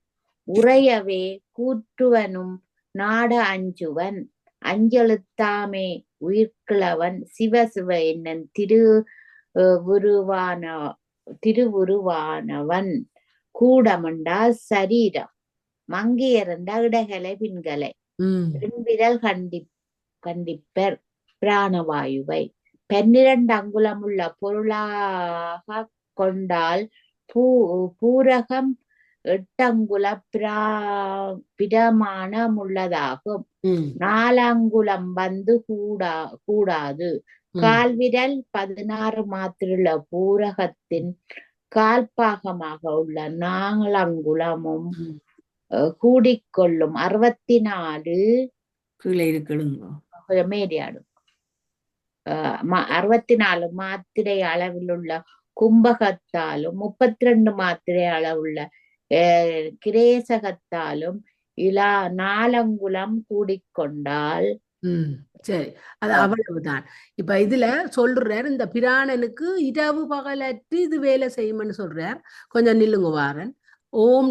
உறையவே கூற்றுவனும் நாட அஞ்சுவன் அஞ்செழுத்தாமே உயிர்கிழவன் சிவ சிவ என்னும் திருவுருவானவன். கூடமண்டா சரீரம், மங்கையர்ந்தா இடகலை பின்கலை, விரல் கண்டிப்பர் பிராணவாயுவை 12 அங்குலமுள்ள பொருளாக கொண்டால் பூரகம் 8 அங்குல பிரமாணமுள்ளதாகும். 4 அங்குலம் வந்து கூடாது. கால்விரல் 16 மாத்திருள்ள பூரகத்தின் கால்பாகமாக உள்ள 4 அங்குலமும் கூடிக்கொள்ளும். 64 மேடியாடும் 64 மாத்திரை அளவிலுள்ள கும்பகத்தாலும் 32 மாத்திரை அளவுள்ள கிரேசகத்தாலும் 4 அங்குலம் கூடிக்கொண்டால் சரி, அது அவ்வளவுதான். இப்ப இதுல சொல்றார், இந்த பிராணனுக்கு இரவு பகலற்று இது வேலை செய்யும்னு சொல்றார். கொஞ்சம் நில்லுங்க வாரன். ஓம்